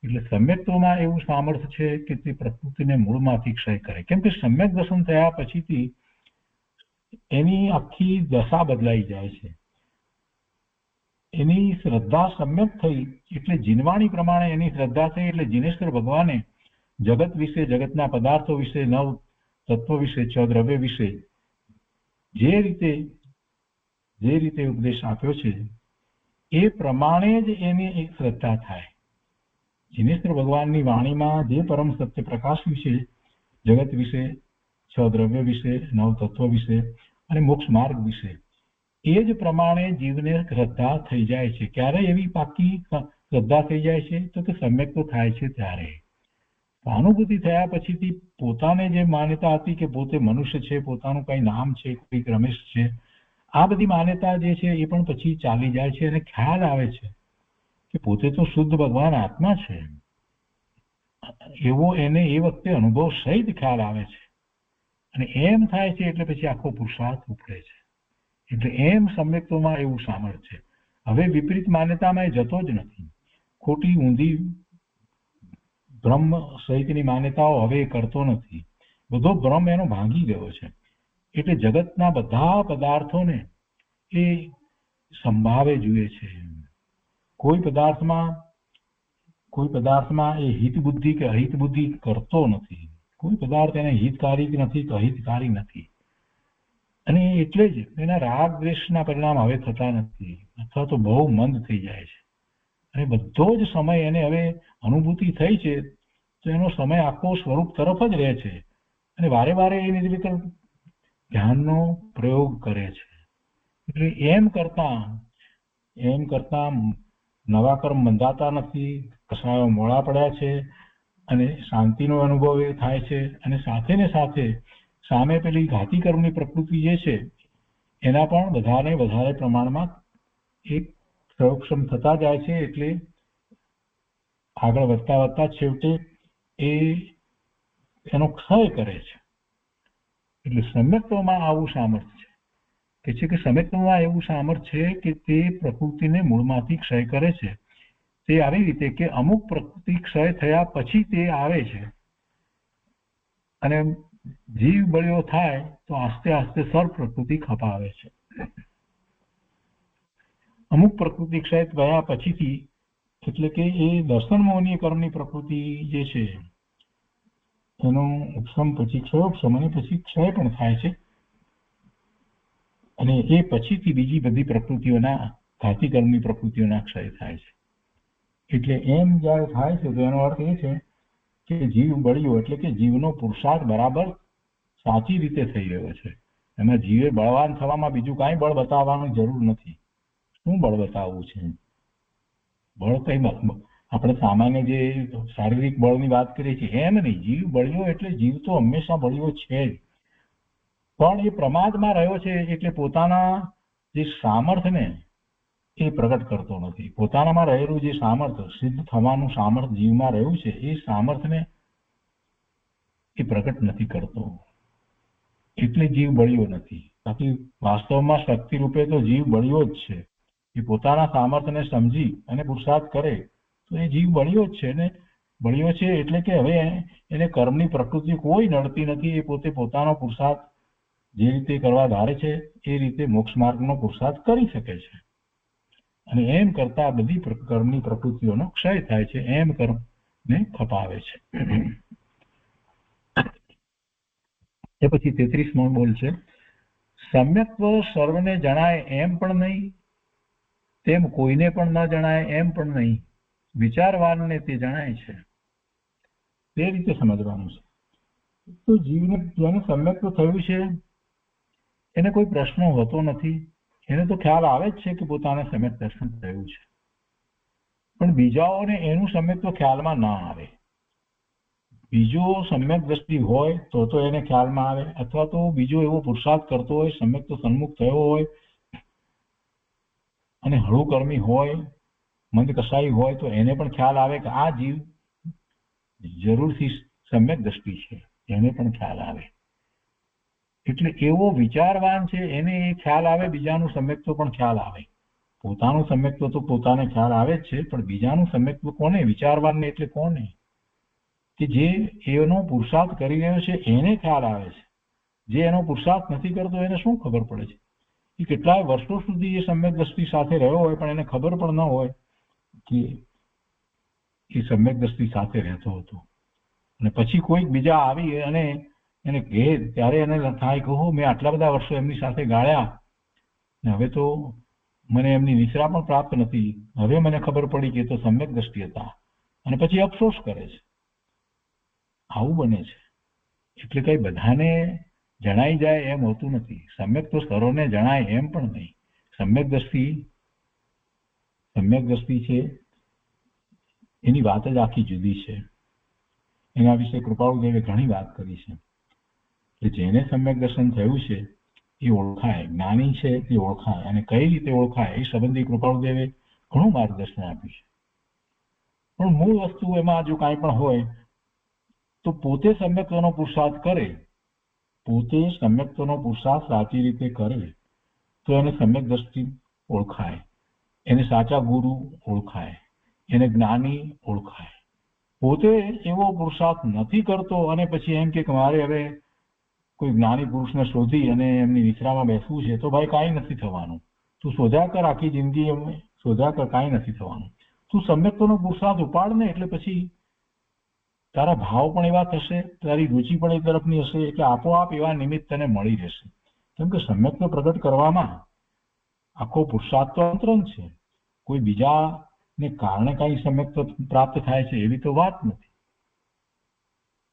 એટલે સમ્યક્ત્વમાં એવું સામર્થ્ય છે કે તે પ્રકૃતિને મૂળમાંથી ક્ષય કરે. કેમ કે સમ્યક દર્શન થયા પછીથી એની આખી દશા બદલાઈ જાય છે. એની શ્રદ્ધા સમ્યક થઈ એટલે જીનવાણી પ્રમાણે એની શ્રદ્ધા થઈ એટલે જીનેશ્વર ભગવાને જગત વિશે, જગતના પદાર્થો વિશે, નવ તત્વ વિશે, છ દ્રવ્ય વિશે જે રીતે જે રીતે ઉપદેશ આપ્યો છે એ પ્રમાણે જ એની એક શ્રદ્ધા થાય. જિનેશ્વર ભગવાનની વાણીમાં જે પરમ સત્ય પ્રકાશ વિશે, જગત વિશે, છ દ્રવ્ય વિશે, નવ તત્વ વિશે અને મોક્ષ માર્ગ વિશે, એ જ પ્રમાણે જીવને શ્રદ્ધા થઈ જાય છે. ક્યારે એવી પાકી શ્રદ્ધા થઈ જાય છે? તો કે સમ્યક તો થાય છે ત્યારે. અનુભૂતિ થયા પછીથી પોતાને જે માન્યતા હતી કે પોતે મનુષ્ય છે, પોતાનું કઈ નામ છે, કોઈ રમેશ છે, આ બધી માન્યતા જે છે એ પણ પછી ચાલી જાય છે અને ખ્યાલ આવે છે કે પોતે તો શુદ્ધ ભગવાન આત્મા છે. એવો એને એ વખતે અનુભવ સહિત ખ્યાલ આવે છે અને એમ થાય છે એટલે પછી આખો પુરુષાર્થ ઉપડે છે. એટલે એમ સમ્યક્તોમાં એવું સામર્થ્ય છે. હવે વિપરીત માન્યતામાં એ જતો જ નથી. ખોટી ઊંધી બ્રહ્મ સહિતની માન્યતાઓ હવે કરતો નથી. બધો ભ્રમ એનો ભાંગી ગયો છે. એટલે જગતના બધા પદાર્થોને એ સંભાવે જુએ છે. કોઈ પદાર્થમાં એ હિત બુદ્ધિ કે અહિત બુદ્ધિ કરતો નથી. કોઈ પદાર્થ એને હિતકારી નથી કે અહિતકારી નથી. અને એટલે જ એના રાગ દ્વેષના પરિણામ હવે થતા નથી, અથવા તો બહુ મંદ થઈ જાય છે. અને બધો જ સમય એને હવે અનુભૂતિ થઈ છે તો એનો સમય આખો સ્વરૂપ તરફ જ રહે છે અને વારે વારે એ નિર્વિકલ્પ ધ્યાનનો પ્રયોગ કરે છે. એટલે એમ કરતા નવા કર્મ બંધાતા નથી, કસાયો મોડા પડ્યા છે અને શાંતિનો અનુભવ એ થાય છે. અને સાથે ને સાથે સામે પેલી ઘાતી કર્મની પ્રકૃતિ જે છે એના પણ વધારે પ્રમાણમાં એક પ્રયોગક્ષમ થતા જાય છે. એટલે આગળ વધતા છેવટે એ એનો ક્ષય કરે છે. એટલે સમ્યક્તમાં આવું સામર્થ્ય છે કે સમ્યક્તમાં એવું સામર્થ્ય છે કે તે પ્રકૃતિને મૂળમાંથી ક્ષય કરે છે. તે આવી રીતે કે અમુક પ્રકૃતિ ક્ષય થયા પછી તે આવે છે અને જીવ બળ્યો થાય તો આસ્તે આસ્તે સર્વ પ્રકૃતિ ખપાવે છે. અમુક પ્રકૃતિ ક્ષય થયા પછીથી, એટલે કે એ દર્શન મોહનીય કર્મની પ્રકૃતિ જે છે એનો ઉપશમ પછી ક્ષયોપશમ અને પછી ક્ષય પણ થાય છે અને એ પછીથી બીજી બધી પ્રકૃતિઓના ઘાતી કર્મની પ્રકૃતિઓના ક્ષય થાય છે. એટલે એમ જયારે થાય છે તો એનો અર્થ એ છે કે જીવ બળ્યો, એટલે કે જીવનો પુરુષાર્થ બરાબર સાચી રીતે થઈ રહ્યો છે. એમાં જીવે બળવાન થવામાં બીજું કાંઈ બળ બતાવવાની જરૂર નથી. શું બળ બતાવવું છે? બળ કઈ આપણે સામાન્ય જે શારીરિક બળની વાત કરીએ છીએ એમ નહીં. જીવ બળ્યો એટલે જીવ તો હંમેશા બળ્યો છે જ, પણ એ પ્રમાદમાં રહ્યો છે એટલે પોતાના જે સામર્થ્યને એ પ્રગટ કરતો નથી. પોતાનામાં રહેલું જે સામર્થ્ય, સિદ્ધ થવાનું સામર્થ્ય જીવમાં રહ્યું છે એ સામર્થ્યને એ પ્રગટ નથી કરતો, એટલે જીવ બળ્યો નથી. બાકી વાસ્તવમાં શક્તિ રૂપે તો જીવ બળ્યો જ છે. એ પોતાના સામર્થ્યને સમજી અને પુરુષાર્થ કરે તો એ જીવ બળ્યો જ છે ને. બળ્યો છે એટલે કે હવે એને કર્મની પ્રકૃતિ કોઈ નડતી નથી. એ પોતે પોતાનો પુરુષાર્થ જે રીતે કરવા ધારે છે એ રીતે મોક્ષ માર્ગનો પુરુષાર્થ કરી શકે છે અને એમ કરતા બધી કર્મની પ્રકૃતિઓનો ક્ષય થાય છે, એમ કર્મને ખપાવે છે. એ પછી 33મો બોલ છે, સમ્યક્ત્વ સર્વને જણાય એમ પણ નહીં, તેમ કોઈને પણ ન જણાય એમ પણ નહીં, વિચારવાનને તે જણાય છે. તે રીતે સમજવાનું છે. તો જીવને જેને સમ્યક્ત્વ થયું છે એને કોઈ પ્રશ્ન હોતો નથી. એને તો ખ્યાલ આવે જ છે કે પોતાને સમ્યક દર્શન થયું છે, પણ બીજાઓને એનું સમ્યક્ત્વ ખ્યાલમાં ના આવે. બીજો સમ્યક દ્રષ્ટિ હોય તો એને ખ્યાલમાં આવે, અથવા તો બીજો એવો પુરુષાર્થ કરતો હોય, સમ્યક્ત્વ સન્મુખ થયો હોય અને હળુકર્મી હોય, મંદ કસાઈ હોય તો એને પણ ખ્યાલ આવે કે આ જીવ જરૂરથી સમ્યક દ્રષ્ટિ છે, એને પણ ખ્યાલ આવે. એટલે એવો વિચારવાન છે એને એ ખ્યાલ આવે, બીજાનું સમ્યક્ત્વ પણ ખ્યાલ આવે. પોતાનું સમ્યક્ત્વ તો પોતાને ખ્યાલ આવે જ છે, પણ બીજાનું સમ્યક્ત્વ કોને? વિચારવાનને એટલે કોને? કે જે એનો પુરુષાર્થ કરી રહ્યો છે એને ખ્યાલ આવે છે. જે એનો પુરુષાર્થ નથી કરતો એને શું ખબર પડે છે? એ કેટલાય વર્ષો સુધી એ સમ્યક દ્રષ્ટિ સાથે રહ્યો હોય પણ એને ખબર પણ ન હોય કે એ સમ્યક દ્રષ્ટિ સાથે રહેતો હતો. અને પછી કોઈક બીજા આવી અને એને ઘેર ત્યારે એને થાય કે હો મેં આટલા બધા વર્ષો એમની સાથે ગાળ્યા ને હવે તો મને એમની નિશ્રા પણ પ્રાપ્ત નથી. હવે મને ખબર પડી કે એ તો સમ્યક દ્રષ્ટિ હતા, અને પછી અફસોસ કરે છે. આવું બને છે. એટલે કઈ બધાને જણાઈ જાય એમ હોતું નથી. સમ્યક તો સર્વને જણાય એમ પણ નહીં. સમ્યક દ્રષ્ટિ છે એની વાત જ આખી જુદી છે. એના વિશે કૃપાળુદેવે ઘણી વાત કરી છે કે જેને સમ્યક દર્શન થયું છે એ ઓળખાય, જ્ઞાની છે એ ઓળખાય. અને કઈ રીતે ઓળખાય એ સંબંધી કૃપાળુદેવે ઘણું માર્ગદર્શન આપ્યું છે. પણ મૂળ વસ્તુ એમાં જો કાંઈ પણ હોય તો પોતે સમ્યક્તનો પુરુષાર્થ કરે, પોતે સમ્યક્તનો પુરુષાર્થ સાચી રીતે કરે તો એને સમ્યક દ્રષ્ટિ ઓળખાય, એને સાચા ગુરુ ઓળખાય, એને જ્ઞાની ઓળખાય. પોતે એવો પુરુષાર્થ નથી કરતો અને પછી એમ કે મારે હવે કોઈ જ્ઞાની પુરુષને શોધી અને એમની નિશ્રામાં બેસવું છે, તો ભાઈ કાંઈ નથી થવાનું. તું શોધ્યા કર, આખી જિંદગી એમ શોધ્યા કર, કાંઈ નથી થવાનું. તું સમ્યક્તનો પુરુષાર્થ ઉપાડ ને, એટલે પછી તારા ભાવ પણ એવા થશે, તારી રુચિ પણ એ તરફની હશે, એટલે આપોઆપ એવા નિમિત્ત તને મળી રહેશે. કેમ કે સમ્યક્ત પ્રગટ કરવામાં આખો પુરુષાર્થ તો અંતરંગ છે. કોઈ બીજાને કારણે કાંઈ સમ્યક્ત પ્રાપ્ત થાય છે એવી તો વાત નથી.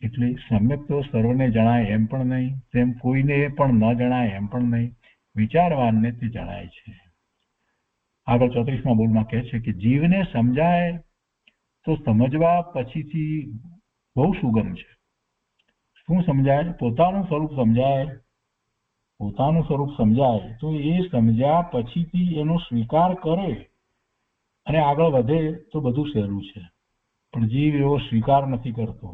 એટલે સમ્યક તો સર્વને જણાય એમ પણ નહીં, તેમ કોઈને પણ ન જણાય એમ પણ નહીં. વિચારવાનને તે જણાય છે. આગળ 34મા બોલમાં કહે છે કે જીવને સમજાય તો સમજવા પછીથી બહુ સુગમ છે. શું સમજાય? પોતાનું સ્વરૂપ સમજાય. પોતાનું સ્વરૂપ સમજાય તો એ સમજ્યા પછીથી એનો સ્વીકાર કરે અને આગળ વધે તો બધું સહેલું છે. પણ જીવ એવો સ્વીકાર નથી કરતો.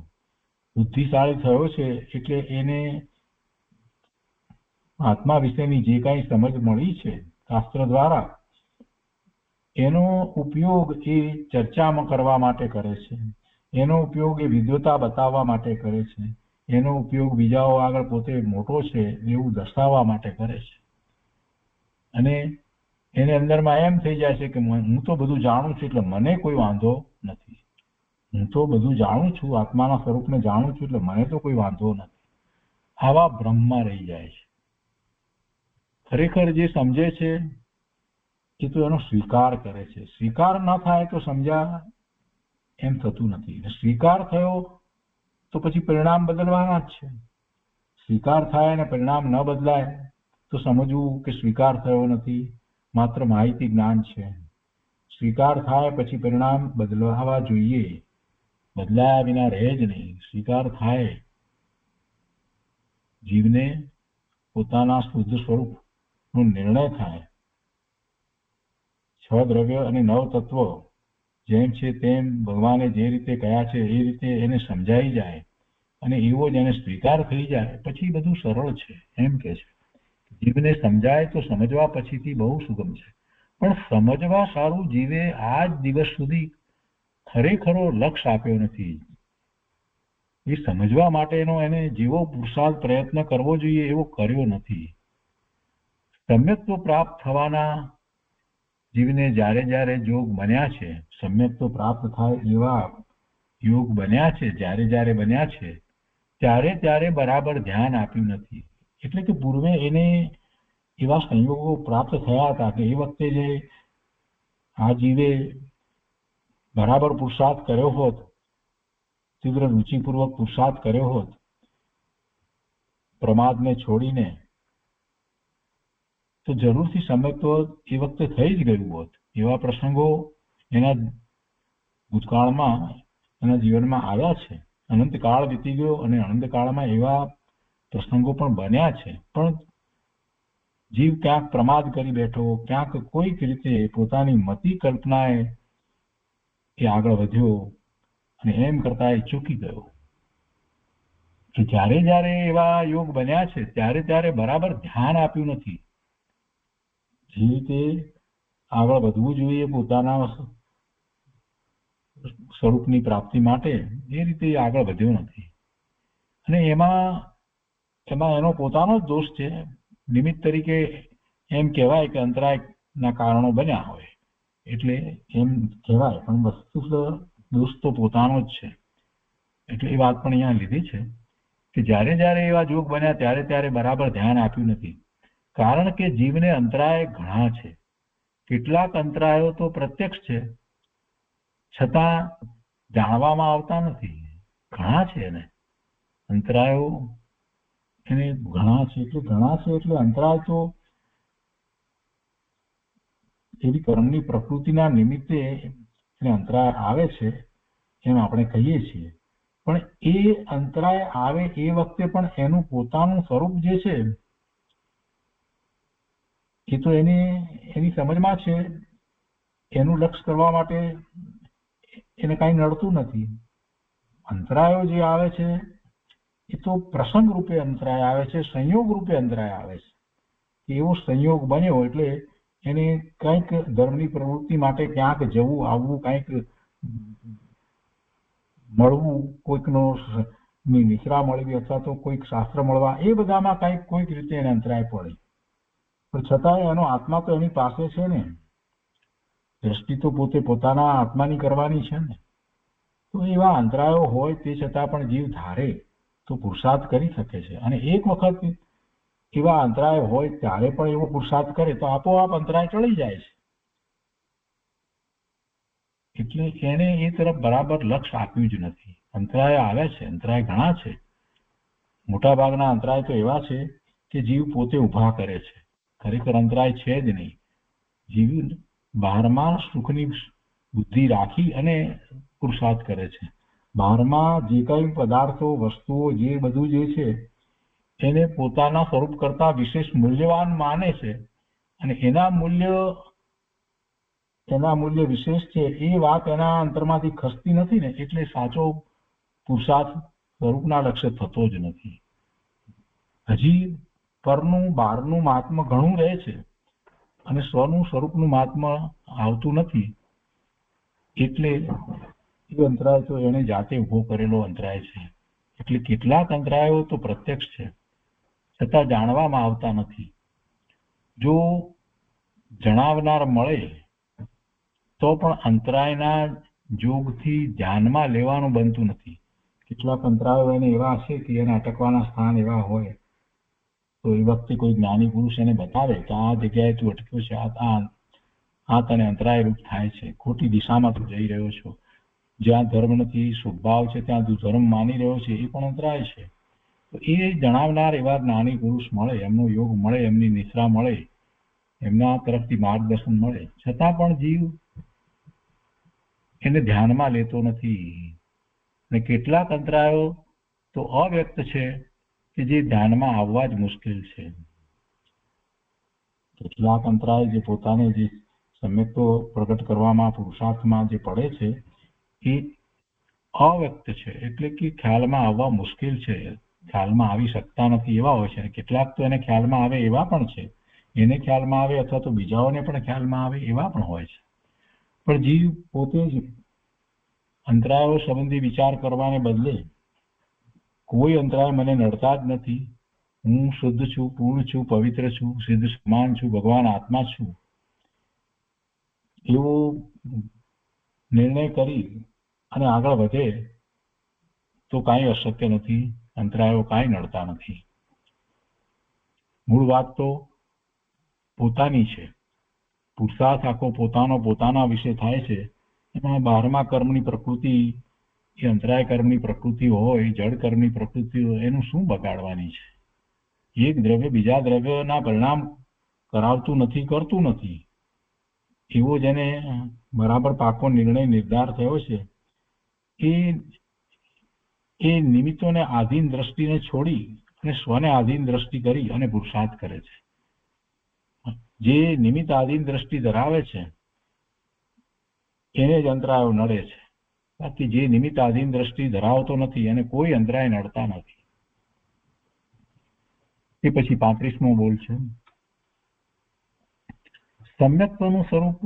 બુદ્ધિશાળી થયો છે એટલે એને આત્મા વિશેની જે કાંઈ સમજ મળી છે શાસ્ત્ર દ્વારા, એનો ઉપયોગ એ ચર્ચામાં કરવા માટે કરે છે, એનો ઉપયોગ એ વિદ્વતા બતાવવા માટે કરે છે, એનો ઉપયોગ બીજાઓ આગળ પોતે મોટો છે એવું દર્શાવવા માટે કરે છે. અને એને અંદરમાં એમ થઈ જાય છે કે હું તો બધું જાણું છું એટલે મને કોઈ વાંધો નથી. હું તો બધું જાણું છું, આત્માના સ્વરૂપને જાણું છું એટલે મને તો કોઈ વાંધો નથી. આવા ભ્રમમાં રહી જાય છે. ખરેખર જે સમજે છે એ તો એનો સ્વીકાર કરે છે. સ્વીકાર ન થાય તો સમજ્યા એમ થતું નથી. સ્વીકાર થયો તો પછી પરિણામ બદલવાના જ છે. સ્વીકાર થાય અને પરિણામ ન બદલાય તો સમજવું કે સ્વીકાર થયો નથી, માત્ર માહિતી જ્ઞાન છે. સ્વીકાર થાય પછી પરિણામ બદલાવા જોઈએ, બદલાયા વિના રહે જ નહીં. સ્વીકાર થાય, જીવને પોતાના શુદ્ધ સ્વરૂપનો નિર્ણય થાય. 6 દ્રવ્ય અને 9 તત્વ જેમ છે તેમ ભગવાને જે રીતે કહ્યા છે એ રીતે એને સમજાઈ જાય અને એવો જ એને સ્વીકાર થઈ જાય પછી બધું સરળ છે. એમ કે છે જીવને સમજાય તો સમજવા પછીથી બહુ સુગમ છે. પણ સમજવા સારું જીવે આજ દિવસ સુધી ખરેખરો લક્ષ આપ્યો નથી. એ સમજવા માટેનો એને જેવો પુરુષાર્થ પ્રયત્ન કરવો જોઈએ એવો કર્યો નથી. સમ્યક્ત્વ પ્રાપ્ત થવાના જીવને જ્યારે જ્યારે યોગ બન્યા છે, સમ્યક્ત્વ પ્રાપ્ત થાય એવા યોગ બન્યા છે, જ્યારે જ્યારે બન્યા છે ત્યારે ત્યારે બરાબર ધ્યાન આપ્યું નથી. એટલે કે પૂર્વે એને એવા સંયોગો પ્રાપ્ત થયા હતા કે એ વખતે જે આ જીવે બરાબર પુરુષાર્થ કર્યો હોત, તીવ્ર રુચિપૂર્વક પુરુષાર્થ કર્યો હોત, પ્રમાદને છોડીને, તો જરૂરથી સમ્યક્ત્વ એ વખતે થઈ જ ગયું હોત. એવા પ્રસંગો એના ભૂતકાળમાં એના જીવનમાં આવ્યા છે. અનંતકાળ વીતી ગયો અને અનંતકાળમાં એવા પ્રસંગો પણ બન્યા છે. પણ જીવ ક્યાંક પ્રમાદ કરી બેઠો, ક્યાંક કોઈક રીતે પોતાની મતિ કલ્પનાએ એ આગળ વધ્યો અને એમ કરતા એ ચૂકી ગયો. કે જ્યારે જ્યારે એવા યોગ બન્યા છે ત્યારે ત્યારે બરાબર ધ્યાન આપ્યું નથી. જે રીતે આગળ વધવું જોઈએ પોતાના સ્વરૂપની પ્રાપ્તિ માટે, એ રીતે આગળ વધ્યો નથી. અને એમાં એનો પોતાનો જ દોષ છે. નિમિત્ત તરીકે એમ કહેવાય કે અંતરાયના કારણો બન્યા હોય એટલે એમ કહેવાય, પણ વસ્તુ દોષ તો પોતાનો જ છે. એટલે એ વાત પણ અહીંયા લીધી છે કે જ્યારે જ્યારે એવા યોગ બન્યા ત્યારે ત્યારે બરાબર ધ્યાન આપ્યું નથી. કારણ કે જીવને અંતરાય ઘણા છે. કેટલાક અંતરાયો તો પ્રત્યક્ષ છે, છતાં જાણવામાં આવતા નથી. ઘણા છે એને અંતરાયો, એને ઘણા છે એટલે અંતરાય તો એવી કર્મની પ્રકૃતિના નિમિત્તે એને અંતરાય આવે છે એમ આપણે કહીએ છીએ. પણ એ અંતરાય આવે એ વખતે પણ એનું પોતાનું સ્વરૂપ જે છે એ તો એની સમજમાં છે. એનું લક્ષ્ય કરવા માટે એને કાંઈ નડતું નથી. અંતરાયો જે આવે છે એ તો પ્રસંગ રૂપે અંતરાય આવે છે, સંયોગ રૂપે અંતરાય આવે છે. એવો સંયોગ બન્યો એટલે એને કંઈક ધર્મની પ્રવૃત્તિ માટે ક્યાંક જવું આવવું, કંઈક મળવું, કોઈકનો નિશ્રા મળવી અથવા તો કોઈક શાસ્ત્ર મળવા, એ બધામાં કંઈક કોઈક રીતે એને અંતરાય પડે. પણ છતાંય એનો આત્મા તો એની પાસે છે ને, દ્રષ્ટિ તો પોતે પોતાના આત્માની કરવાની છે ને. તો એવા અંતરાયો હોય તે છતાં પણ જીવ ધારે તો પુરુષાર્થ કરી શકે છે. અને એક વખત એવા અંતરાય હોય ત્યારે પણ એવો પુરુષાર્થ કરે તો આપોઆપ અંતરાય ટળી જાય છે. એટલે એને એ તરફ બરાબર લક્ષ્ય આપ્યું જ નથી. અંતરાય આવે છે, અંતરાય ઘણા છે. મોટા ભાગના અંતરાય તો એવા છે કે જીવ પોતે ઊભા કરે છે. ખરેખર અંતરાય છે જ નહીં. જીવ બહારમાં સુખની બુદ્ધિ રાખી અને પુરુષાર્થ કરે છે. બહારમાં જે કંઈ પદાર્થો, વસ્તુઓ, જે બધું જે છે એને પોતાના સ્વરૂપ કરતા વિશેષ મૂલ્યવાન માને છે અને એના મૂલ્ય વિશેષ છે એ વાત એના અંતરમાંથી ખસતી નથી ને, એટલે સાચો પુરુષાર્થ સ્વરૂપના લક્ષ્ય થતો જ નથી. હજી પરનું બહારનું મહાત્મા ઘણું રહે છે અને સ્વનું સ્વરૂપનું મહાત્મા આવતું નથી. એટલે એ અંતરાય તો એને જાતે ઉભો કરેલો અંતરાય છે. એટલે કેટલાક અંતરાયો તો પ્રત્યક્ષ છે, છતાં જાણવામાં આવતા નથી. જો જણાવનાર મળે તો પણ અંતરાયના જોગથી ધ્યાનમાં લેવાનું બનતું નથી. કેટલાક અંતરાયો એને એવા હશે કે એને અટકવાના સ્થાન એવા હોય તો એ વખતે કોઈ જ્ઞાની પુરુષ એને બતાવે કે આ જગ્યાએ તું અટક્યો છે, આ તને અંતરાય રૂપ થાય છે, ખોટી દિશામાં તું જઈ રહ્યો છો, જ્યાં ધર્મ નથી, શુભભાવ છે ત્યાં તું ધર્મ માની રહ્યો છે, એ પણ અંતરાય છે. તો એ જણાવનાર એવા જ્ઞાની પુરુષ મળે, એમનો યોગ મળે, એમની નિશ્રા મળે, એમના તરફથી માર્ગદર્શન મળે, છતાં પણ જીવ એને ધ્યાનમાં લેતો નથી. અને કેટલાક અંતરાયો તો અવ્યક્ત છે કે જે ધ્યાનમાં આવવા જ મુશ્કેલ છે. કેટલાક અંતરાય જે પોતાને જે સમ્યક્તો પ્રગટ કરવામાં પુરુષાર્થમાં જે પડે છે એ અવ્યક્ત છે, એટલે કે ખ્યાલમાં આવવા મુશ્કેલ છે, ખ્યાલમાં આવી શકતા નથી એવા હોય છે. કેટલાક તો એને ખ્યાલમાં આવે એવા પણ છે, એને ખ્યાલમાં આવે અથવા તો બીજાઓને પણ ખ્યાલમાં આવે એવા પણ હોય છે. પણ જીવ પોતે જ અંતરાયો સંબંધી વિચાર કરવાને બદલે કોઈ અંતરાય મને નડતા જ નથી, હું શુદ્ધ છું, પૂર્ણ છું, પવિત્ર છું, સિદ્ધ સમાન છું, ભગવાન આત્મા છું, એવો નિર્ણય કરી અને આગળ વધે તો કાંઈ અશક્ય નથી, અંતરાયો કાંઈ નડતા નથી. મૂળ વાત તો પોતાની છે. પુરુષાર્થ આખો પોતાના વિશે થાય છે. એમાં બહારમાં કર્મની પ્રકૃતિ, એ અંતરાય કર્મની પ્રકૃતિ હોય, જળ કર્મની પ્રકૃતિ હોય, એનું શું બગાડવાની છે? એક દ્રવ્ય બીજા દ્રવ્યના પરિણામ કરાવતું નથી, કરતું નથી. એવો જેને બરાબર પાકો નિર્ધાર થયો છે એ નિમિત્તોને આધીન દ્રષ્ટિને છોડી અને સ્વને આધીન દ્રષ્ટિ કરી અને પુરુષાર્થ કરે છે. જે નિમિત્ત આધીન દ્રષ્ટિ ધરાવે છે એને જ અંતરાયો નડે છે, બાકી જે નિમિત્ત આધીન દ્રષ્ટિ ધરાવતો નથી એને કોઈ અંતરાય નડતા નથી. એ પછી 35મો બોલ છે. સમ્યક્ત્વનું સ્વરૂપ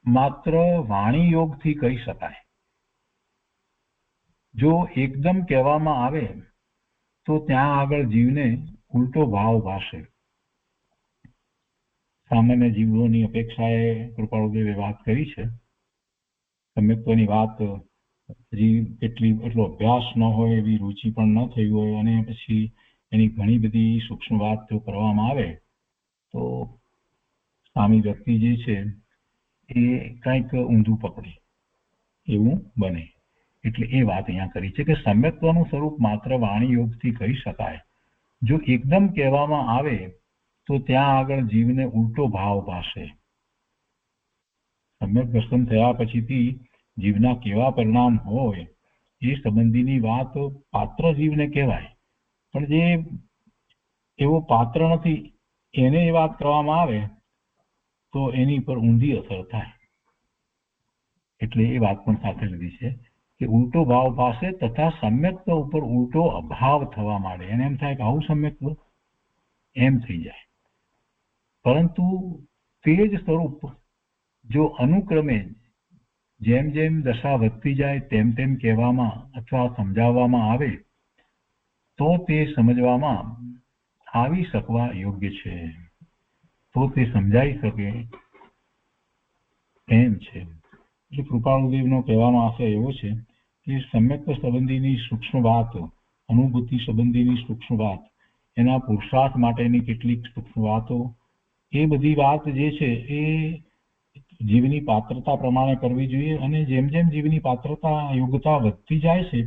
માત્ર વાણી યોગથી કહી શકાય. જો એકદમ કહેવામાં આવે તો ત્યાં આગળ જીવને ઉલટો ભાવ ભાષે. સામાન્ય જીવોની અપેક્ષાએ કૃપાળુદેવે વાત કરી છે. સમ્યક્ત્વની વાત એટલો અભ્યાસ ન હોય, એવી રુચિ પણ ન થઈ હોય, અને પછી એની ઘણી બધી સૂક્ષ્મ વાત કરવામાં આવે તો સામી વ્યક્તિ જે છે એ કંઈક ઊંધું પકડે એવું બને. એટલે એ વાત અહીંયા કરી છે કે સમ્યક્ત્વનું સ્વરૂપ માત્ર વાણી યોગથી કહી શકાય. જો એકદમ કહેવામાં આવે તો ત્યાં આગળ જીવને ઉલટો ભાવ ભાસે. સમ્યક દર્શન થયા પછીથી જીવના કેવા પરિણામ હોય એ સંબંધીની વાત પાત્ર જીવને કહેવાય, પણ જે એવો પાત્ર નથી એને એ વાત કરવામાં આવે તો એની પર ઊંધી અસર થાય. એટલે એ વાત પણ સાથે લીધી છે કે ઉલટો ભાવ પાસે તથા સમ્યક્ત્વ ઉપર ઉલટો અભાવ થવા માંડે. એને એમ થાય કે આવું સમ્યક્ત્વ એમ થઈ જાય. પરંતુ તે જ સ્વરૂપ જો અનુક્રમે જેમ જેમ દશા વધતી જાય તેમ તેમ કહેવામાં અથવા સમજાવવામાં આવે તો તે સમજવામાં આવી શકવા યોગ્ય છે, તો તે સમજાઈ શકે એમ છે. એટલે કૃપાળુદેવનો કહેવાનો આશય એવો છે કે સમ્યક્ત્વ સંબંધીની સૂક્ષ્મ વાત, અનુભૂતિ સંબંધીની સૂક્ષ્મ વાત, એના પુરુષાર્થ માટેની કેટલીક સૂક્ષ્મ વાતો, એ બધી વાત જે છે એ જીવની પાત્રતા પ્રમાણે કરવી જોઈએ. અને જેમ જેમ જીવની પાત્રતા યોગ્યતા વધતી જાય છે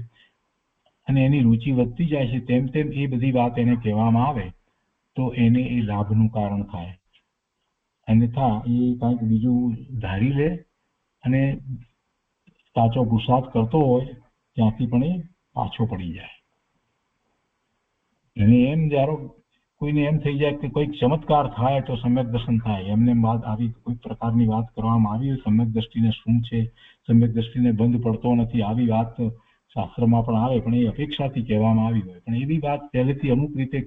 અને એની રુચિ વધતી જાય છે તેમ તેમ એ બધી વાત એને કહેવામાં આવે તો એને એ લાભનું કારણ થાય. અન્યથા એ કંઈક બીજું ધારી લે અને સાચો પુરુષાર્થ કરતો હોય ત્યાંથી પણ એ પાછો પડી જાય. એને એમ જ્યારે કોઈને એમ થઈ જાય કે કોઈક ચમત્કાર થાય તો સમ્યક દર્શન થાય, એમને વાત આવી કોઈ પ્રકારની વાત કરવામાં આવી હોય સમ્યક દ્રષ્ટિને શું છે, સમ્યક દ્રષ્ટિને બંધ પડતો નથી, આવી વાત શાસ્ત્રમાં પણ આવે પણ એ અપેક્ષાથી કહેવામાં આવી હોય, પણ એવી વાત પહેલેથી અમુક રીતે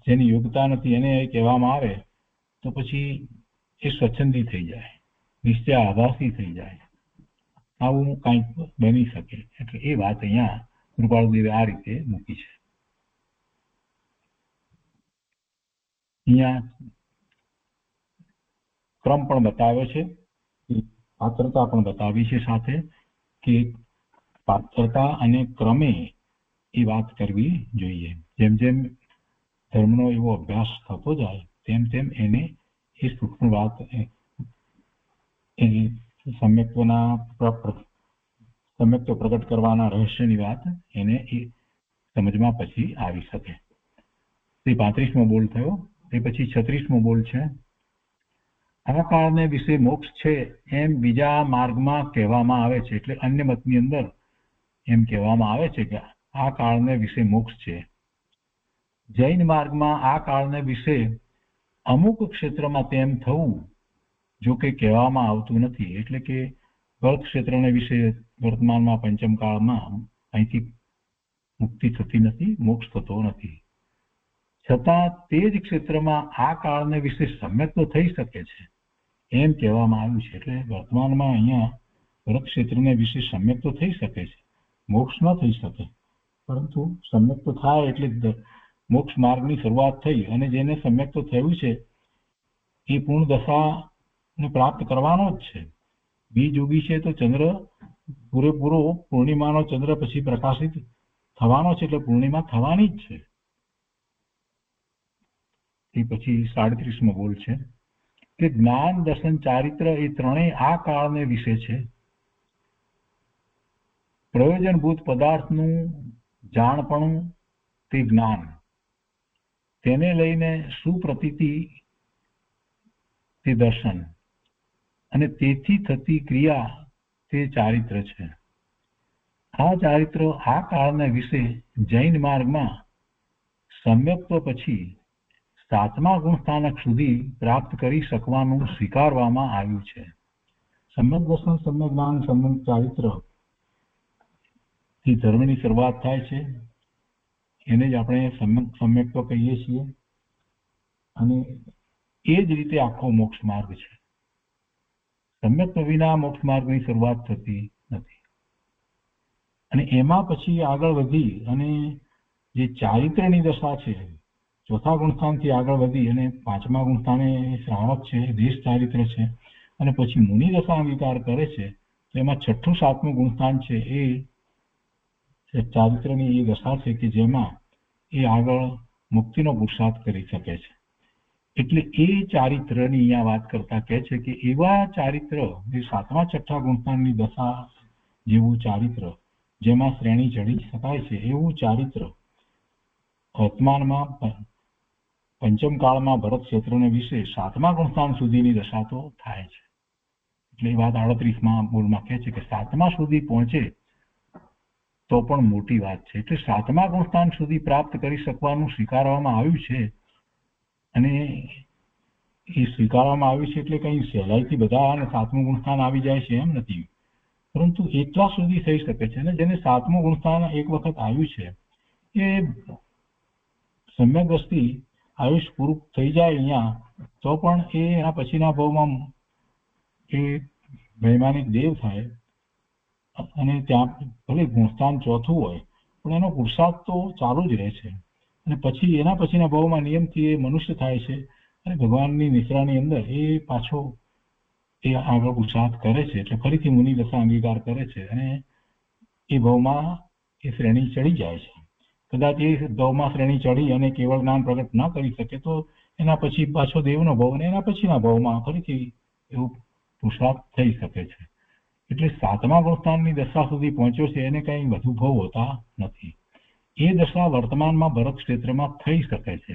જેની યોગ્યતા નથી એને કહેવામાં આવે તો પછી એ સ્વચ્છંદી થઈ જાય, નિશ્ચય આભાસી થઈ જાય. આવું કંઈક બની શકે. એટલે એ વાત અહીંયા કૃપાળુદેવે આ રીતે મૂકી છે. અહીંયા ક્રમ પણ બતાવ્યો છે, પાત્રતા પણ બતાવી છે સાથે કે પાત્રતા અને ક્રમે એ વાત કરવી જોઈએ. જેમ જેમ ધર્મનો એવો અભ્યાસ થતો જાય તેમ તેમ એને એ સૂક્ષ્મ વાત સમ્યક્ત્વ પ્રગટ કરવાના રહસ્યની વાત એને એ સમજમાં પછી આવી શકે. તે 35મો બોલ થયો. તે પછી 36મો બોલ છે. આ કાળને વિશે મોક્ષ છે એમ બીજા માર્ગમાં કહેવામાં આવે છે. એટલે અન્ય મતની અંદર એમ કહેવામાં આવે છે કે આ કાળને વિશે મોક્ષ છે. જૈન માર્ગમાં આ કાળને વિશે અમુક ક્ષેત્રમાં તેમ થવું જો કે કહેવામાં આવતું નથી. એટલે કે વર્ગ ક્ષેત્રને વિશે વર્તમાનમાં પંચમ કાળમાં અહીંથી મુક્તિ થતી નથી, મોક્ષ થતો નથી. છતાં તે જ ક્ષેત્રમાં આ કાળને વિશે સમ્યક્ત્વ થઈ શકે છે એમ કહેવામાં આવ્યું છે. એટલે વર્તમાનમાં અહીંયા વર્ગ ક્ષેત્રને વિશે સમ્યક્ત્વ થઈ શકે છે, મોક્ષ ન થઈ શકે, પરંતુ સમ્યક્ત્વ થાય એટલે મોક્ષ માર્ગની શરૂઆત થઈ અને જેને સમ્યક્ત્વ થયું છે એ પૂર્ણ દશાને પ્રાપ્ત કરવાનો જ છે. બીજ ઉગી છે તો ચંદ્ર પૂરેપૂરો પૂર્ણિમાનો ચંદ્ર પછી પ્રકાશિત થવાનો છે, એટલે પૂર્ણિમા થવાની જ છે. એ પછી 37મો બોલ છે કે જ્ઞાન, દર્શન, ચારિત્ર એ ત્રણેય આ કાળને વિશે છે. પ્રયોજનભૂત પદાર્થનું જાણપણું તે જ્ઞાન, તેને લઈને સુપ્રતીતિ તે દર્શન અને તેથી થતી ક્રિયા તે ચારિત્ર છે. આ ચારિત્ર આ કાળને વિશે જૈન માર્ગમાં સમ્યક્ત્વ પછી 7મા ગુણસ્થાનક સુધી પ્રાપ્ત કરી શકવાનું સ્વીકારવામાં આવ્યું છે. સમ્યક દર્શન, સમ્યક જ્ઞાન, સમ્યક ચારિત્ર થી ધર્મની શરૂઆત થાય છે. એને જ આપણે સમ્યક્ત્વ કહીએ છીએ અને એ જ રીતે આખો મોક્ષ માર્ગ છે. સમ્યક્ત્વ વિના મોક્ષ માર્ગની શરૂઆત થતી નથી. અને એમાં પછી આગળ વધી અને જે ચારિત્રની દશા છે, ચોથા ગુણસ્થાનથી આગળ વધી અને 5મા ગુણસ્થાને શ્રાવક છે, દેશ ચારિત્ર છે, અને પછી મુનિ દશા અંગીકાર કરે છે તો એમાં 6ઠું 7મું ગુણસ્થાન છે એ ચારિત્રની એ દશા છે કે જેમાં એ આગળ મુક્તિનો પુરુષાર્થ કરી શકે છે. એટલે એ ચારિત્રની અહીંયા વાત કરતા કહે છે કે એવા ચારિત્ર જે સાતમા છઠ્ઠા ગુણસ્થાનની દશા જેવું ચારિત્ર જેમાં શ્રેણી ચડી શકાય છે એવું ચારિત્ર વર્તમાનમાં પંચમ કાળમાં ભરત ક્ષેત્રને વિશે સાતમા ગુણસ્થાન સુધીની દશા તો થાય છે. એટલે એ વાત 38માં મૂળમાં કહે છે કે સાતમા સુધી પહોંચે તો પણ મોટી વાત છે. એટલે સાતમા ગુણસ્થાન સુધી પ્રાપ્ત કરી શકવાનું સ્વીકારવામાં આવ્યું છે અને એ સ્વીકારવામાં આવ્યું છે એટલે કઈ સહેલાઈથી બધા અને સાતમું ગુણસ્થાન આવી જાય છે એમ નથી, પરંતુ એટલા સુધી થઈ શકે છે. અને જેને સાતમું ગુણસ્થાન એક વખત આવ્યું છે એ સમ્યક દ્રષ્ટિ આયુષ પૂરું થઈ જાય અહીંયા તો પણ એ એના પછીના ભાવમાં એ વૈમાનિક દેવ થાય અને ત્યાં ભલે ગુણસ્થાન ચોથું હોય પણ એનો પુરુષાર્થ તો ચાલુ જ રહે છે. અને પછી એના પછીના ભાવમાં નિયમથી એ મનુષ્ય થાય છે અને ભગવાનની નિશ્રાની અંદર એ પાછો એ આગળ પુરુષાર્થ કરે છે. એટલે ફરીથી મુનિ દશા અંગીકાર કરે છે અને એ ભાવમાં એ શ્રેણી ચડી જાય છે. કદાચ એ ભાવમાં શ્રેણી ચડી અને કેવળ જ્ઞાન પ્રગટ ન કરી શકે તો એના પછી પાછો દેવનો ભાવ અને એના પછીના ભાવમાં ફરીથી એવું પુરુષાર્થ થઈ શકે છે. એટલે સાતમા ગુણસ્થાનની દશા સુધી પહોંચ્યો છે એને કઈ વધુ ભાવ હોતા નથી. એ દશા વર્તમાનમાં ભરત ક્ષેત્રમાં થઈ શકે છે.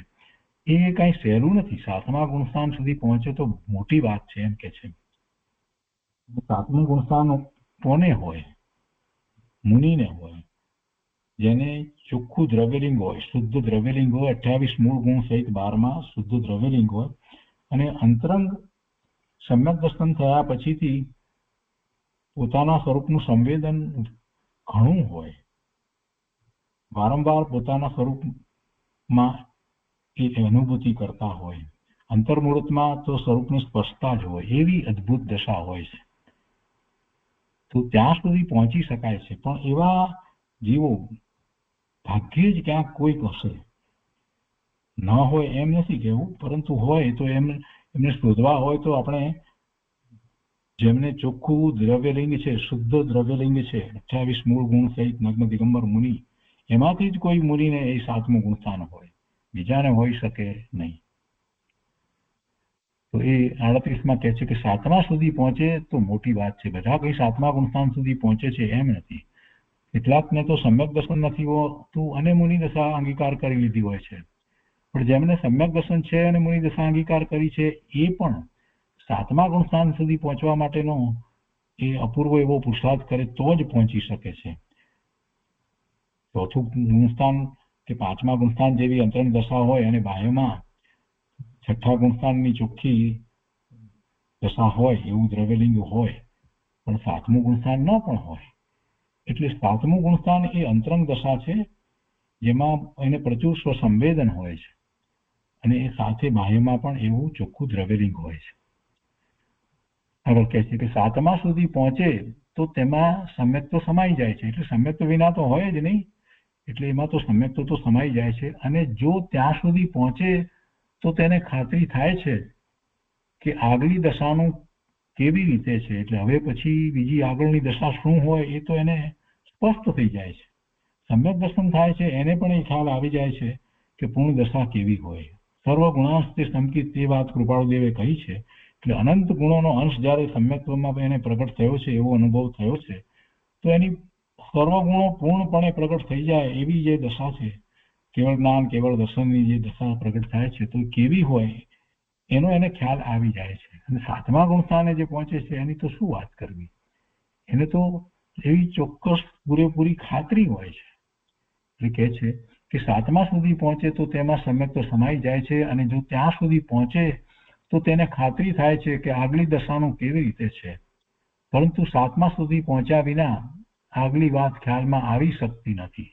એ કઈ સહેલું નથી. સાતમા ગુણસ્થાન સુધી પહોંચે તો મોટી વાત છે એમ કે છે. સાતમું ગુણસ્થાન કોને હોય? મુનિને હોય, જેને ચોખ્ખું દ્રવ્યલિંગ હોય, શુદ્ધ દ્રવ્યલિંગ હોય, 28 મૂળ ગુણ સહિત 12માં શુદ્ધ દ્રવ્યલિંગ હોય અને અંતરંગ સમ્યક દર્શન થયા પછીથી પોતાના સ્વરૂપનું સંવેદન ઘણું હોય, વારંવાર પોતાના સ્વરૂપમાં એ અનુભૂતિ કરતા હોય, અંતર્મુહૂર્તમાં તો સ્વરૂપની સ્પષ્ટતા જ હોય, એવી અદ્ભુત દશા હોય છે. તો ત્યાં સુધી પહોંચી શકાય છે. પણ એવા જીવો ભાગ્યે જ ક્યાંક કોઈક હશે, ન હોય એમ નથી કહેવું, પરંતુ હોય તો એમને શોધવા હોય તો આપણે જેમને ચોખ્ખું દ્રવ્યલિંગ છે, શુદ્ધ દ્રવ્યલિંગ છે, 28 મૂળ ગુણ સહિત નગ્ન દિગંબર મુનિ, એમાંથી જ કોઈ મુનિને એ સાતમું ગુણસ્થાન હોય, બીજાને હોઈ શકે નહીં. તો એ 38માં કહે છે કે સાતમા સુધી પહોંચે તો મોટી વાત છે. બધા કઈ સાતમા ગુણસ્થાન સુધી પહોંચે છે એમ નથી. કેટલાકને તો સમ્યક દર્શન નથી હોતું અને મુનિ દશા અંગીકાર કરી લીધી હોય છે. પણ જેમને સમ્યક દર્શન છે અને મુનિ દશા અંગીકાર કરી છે એ પણ સાતમા ગુણસ્થાન સુધી પહોંચવા માટેનો એ અપૂર્વ એવો પુરુષાર્થ કરે તો જ પહોંચી શકે છે. ચોથું ગુણસ્થાન કે પાંચમા ગુણસ્થાન જેવી અંતરંગ દશા હોય અને બાહ્યમાં છઠ્ઠા ગુણસ્થાનની ચોખ્ખી દશા હોય એવું દ્રવ્યલિંગ હોય પણ સાતમું ગુણસ્થાન ન પણ હોય. એટલે સાતમું ગુણસ્થાન એ અંતરંગ દશા છે જેમાં એને પ્રચુર સ્વસંવેદન હોય છે અને એ સાથે બાહ્યમાં પણ એવું ચોખ્ખું દ્રવ્યલિંગ હોય છે. આગળ કહે છે કે સાતમા સુધી પહોંચે તો તેમાં સમ્યક તો સમાઈ જાય છે. એટલે સમ્યક તો વિના તો હોય જ નહીં, એટલે એમાં તો સમ્યક તો સમાઈ જાય છે. અને જો ત્યાં સુધી પહોંચે તો તેને ખાતરી થાય છે કે આગલી દશાનું કેવી રીતે છે, એટલે હવે પછી બીજી આગળની દશા શું હોય એ તો એને સ્પષ્ટ થઈ જાય છે. સમ્યક દર્શન થાય છે એને પણ એ ખ્યાલ આવી જાય છે કે પૂર્ણ દશા કેવી હોય. સર્વ ગુણાંશ તે સંકિત તે વાત કૃપાળુદેવે કહી છે. એટલે અનંત ગુણોનો અંશ જ્યારે સમ્યકત્વમાં એને પ્રગટ થયો છે એવો અનુભવ થયો છે તો એની સર્વ ગુણો પૂર્ણપણે પ્રગટ થઈ જાય એવી જે દશા છે, કેવળ જ્ઞાન કેવળ દર્શનની જે દશા પ્રગટ થાય છે તો કેવી હોય એનો એને ખ્યાલ આવી જાય છે. અને સાતમા ગુણસ્થાને જે પહોંચે છે એની તો શું વાત કરવી, એને તો એવી ચોક્કસ પૂરેપૂરી ખાતરી હોય છે. એટલે કહે છે કે સાતમા સુધી પહોંચે તો તેમાં સમ્યક તો સમાઈ જાય છે અને જો ત્યાં સુધી પહોંચે તો તેને ખાતરી થાય છે કે આગલી દશાનું કેવી રીતે છે, પરંતુ સાતમા સુધી પહોંચ્યા વિના આગલી વાત ખ્યાલમાં આવી શકતી નથી.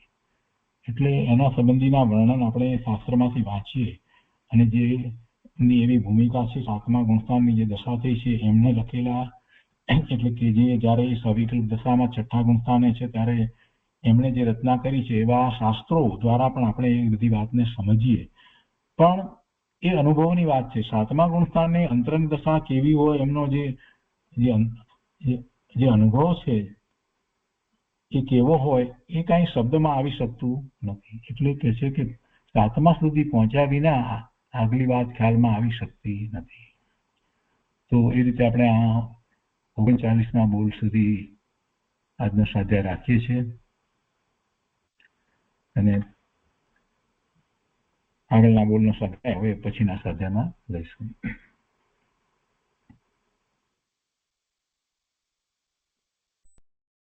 એટલે એના સંબંધીના વર્ણન આપણે શાસ્ત્રમાંથી વાંચીએ અને જે એમની એવી ભૂમિકા છે સાતમા ગુણસ્થાનની જે દશા થઈ છે એમને લખેલા, એટલે કે જે જ્યારે સવિકલ્પ દશામાં છઠ્ઠા ગુણસ્થાને છે ત્યારે એમણે જે રચના કરી છે એવા શાસ્ત્રો દ્વારા પણ આપણે એ બધી વાતને સમજીએ. પણ એ અનુભવની વાત છે. સાતમા ગુણસ્થાનની અંતરંગ દશા કેવી હોય એમનો જે અનુભવ છે એ કેવો હોય એ કાંઈ શબ્દમાં આવી શકતું નથી. એટલે કે છે કે સાતમા સુધી પહોંચ્યા વિના આગલી વાત ખ્યાલમાં આવી શકતી નથી. તો એ રીતે આપણે આ 39મા બોલ સુધી આજનો સ્વાધ્યાય રાખીએ છીએ અને આગળના બોલનો સ્વાધ્યાય હવે પછીના સ્વાધ્યાયમાં લઈશું.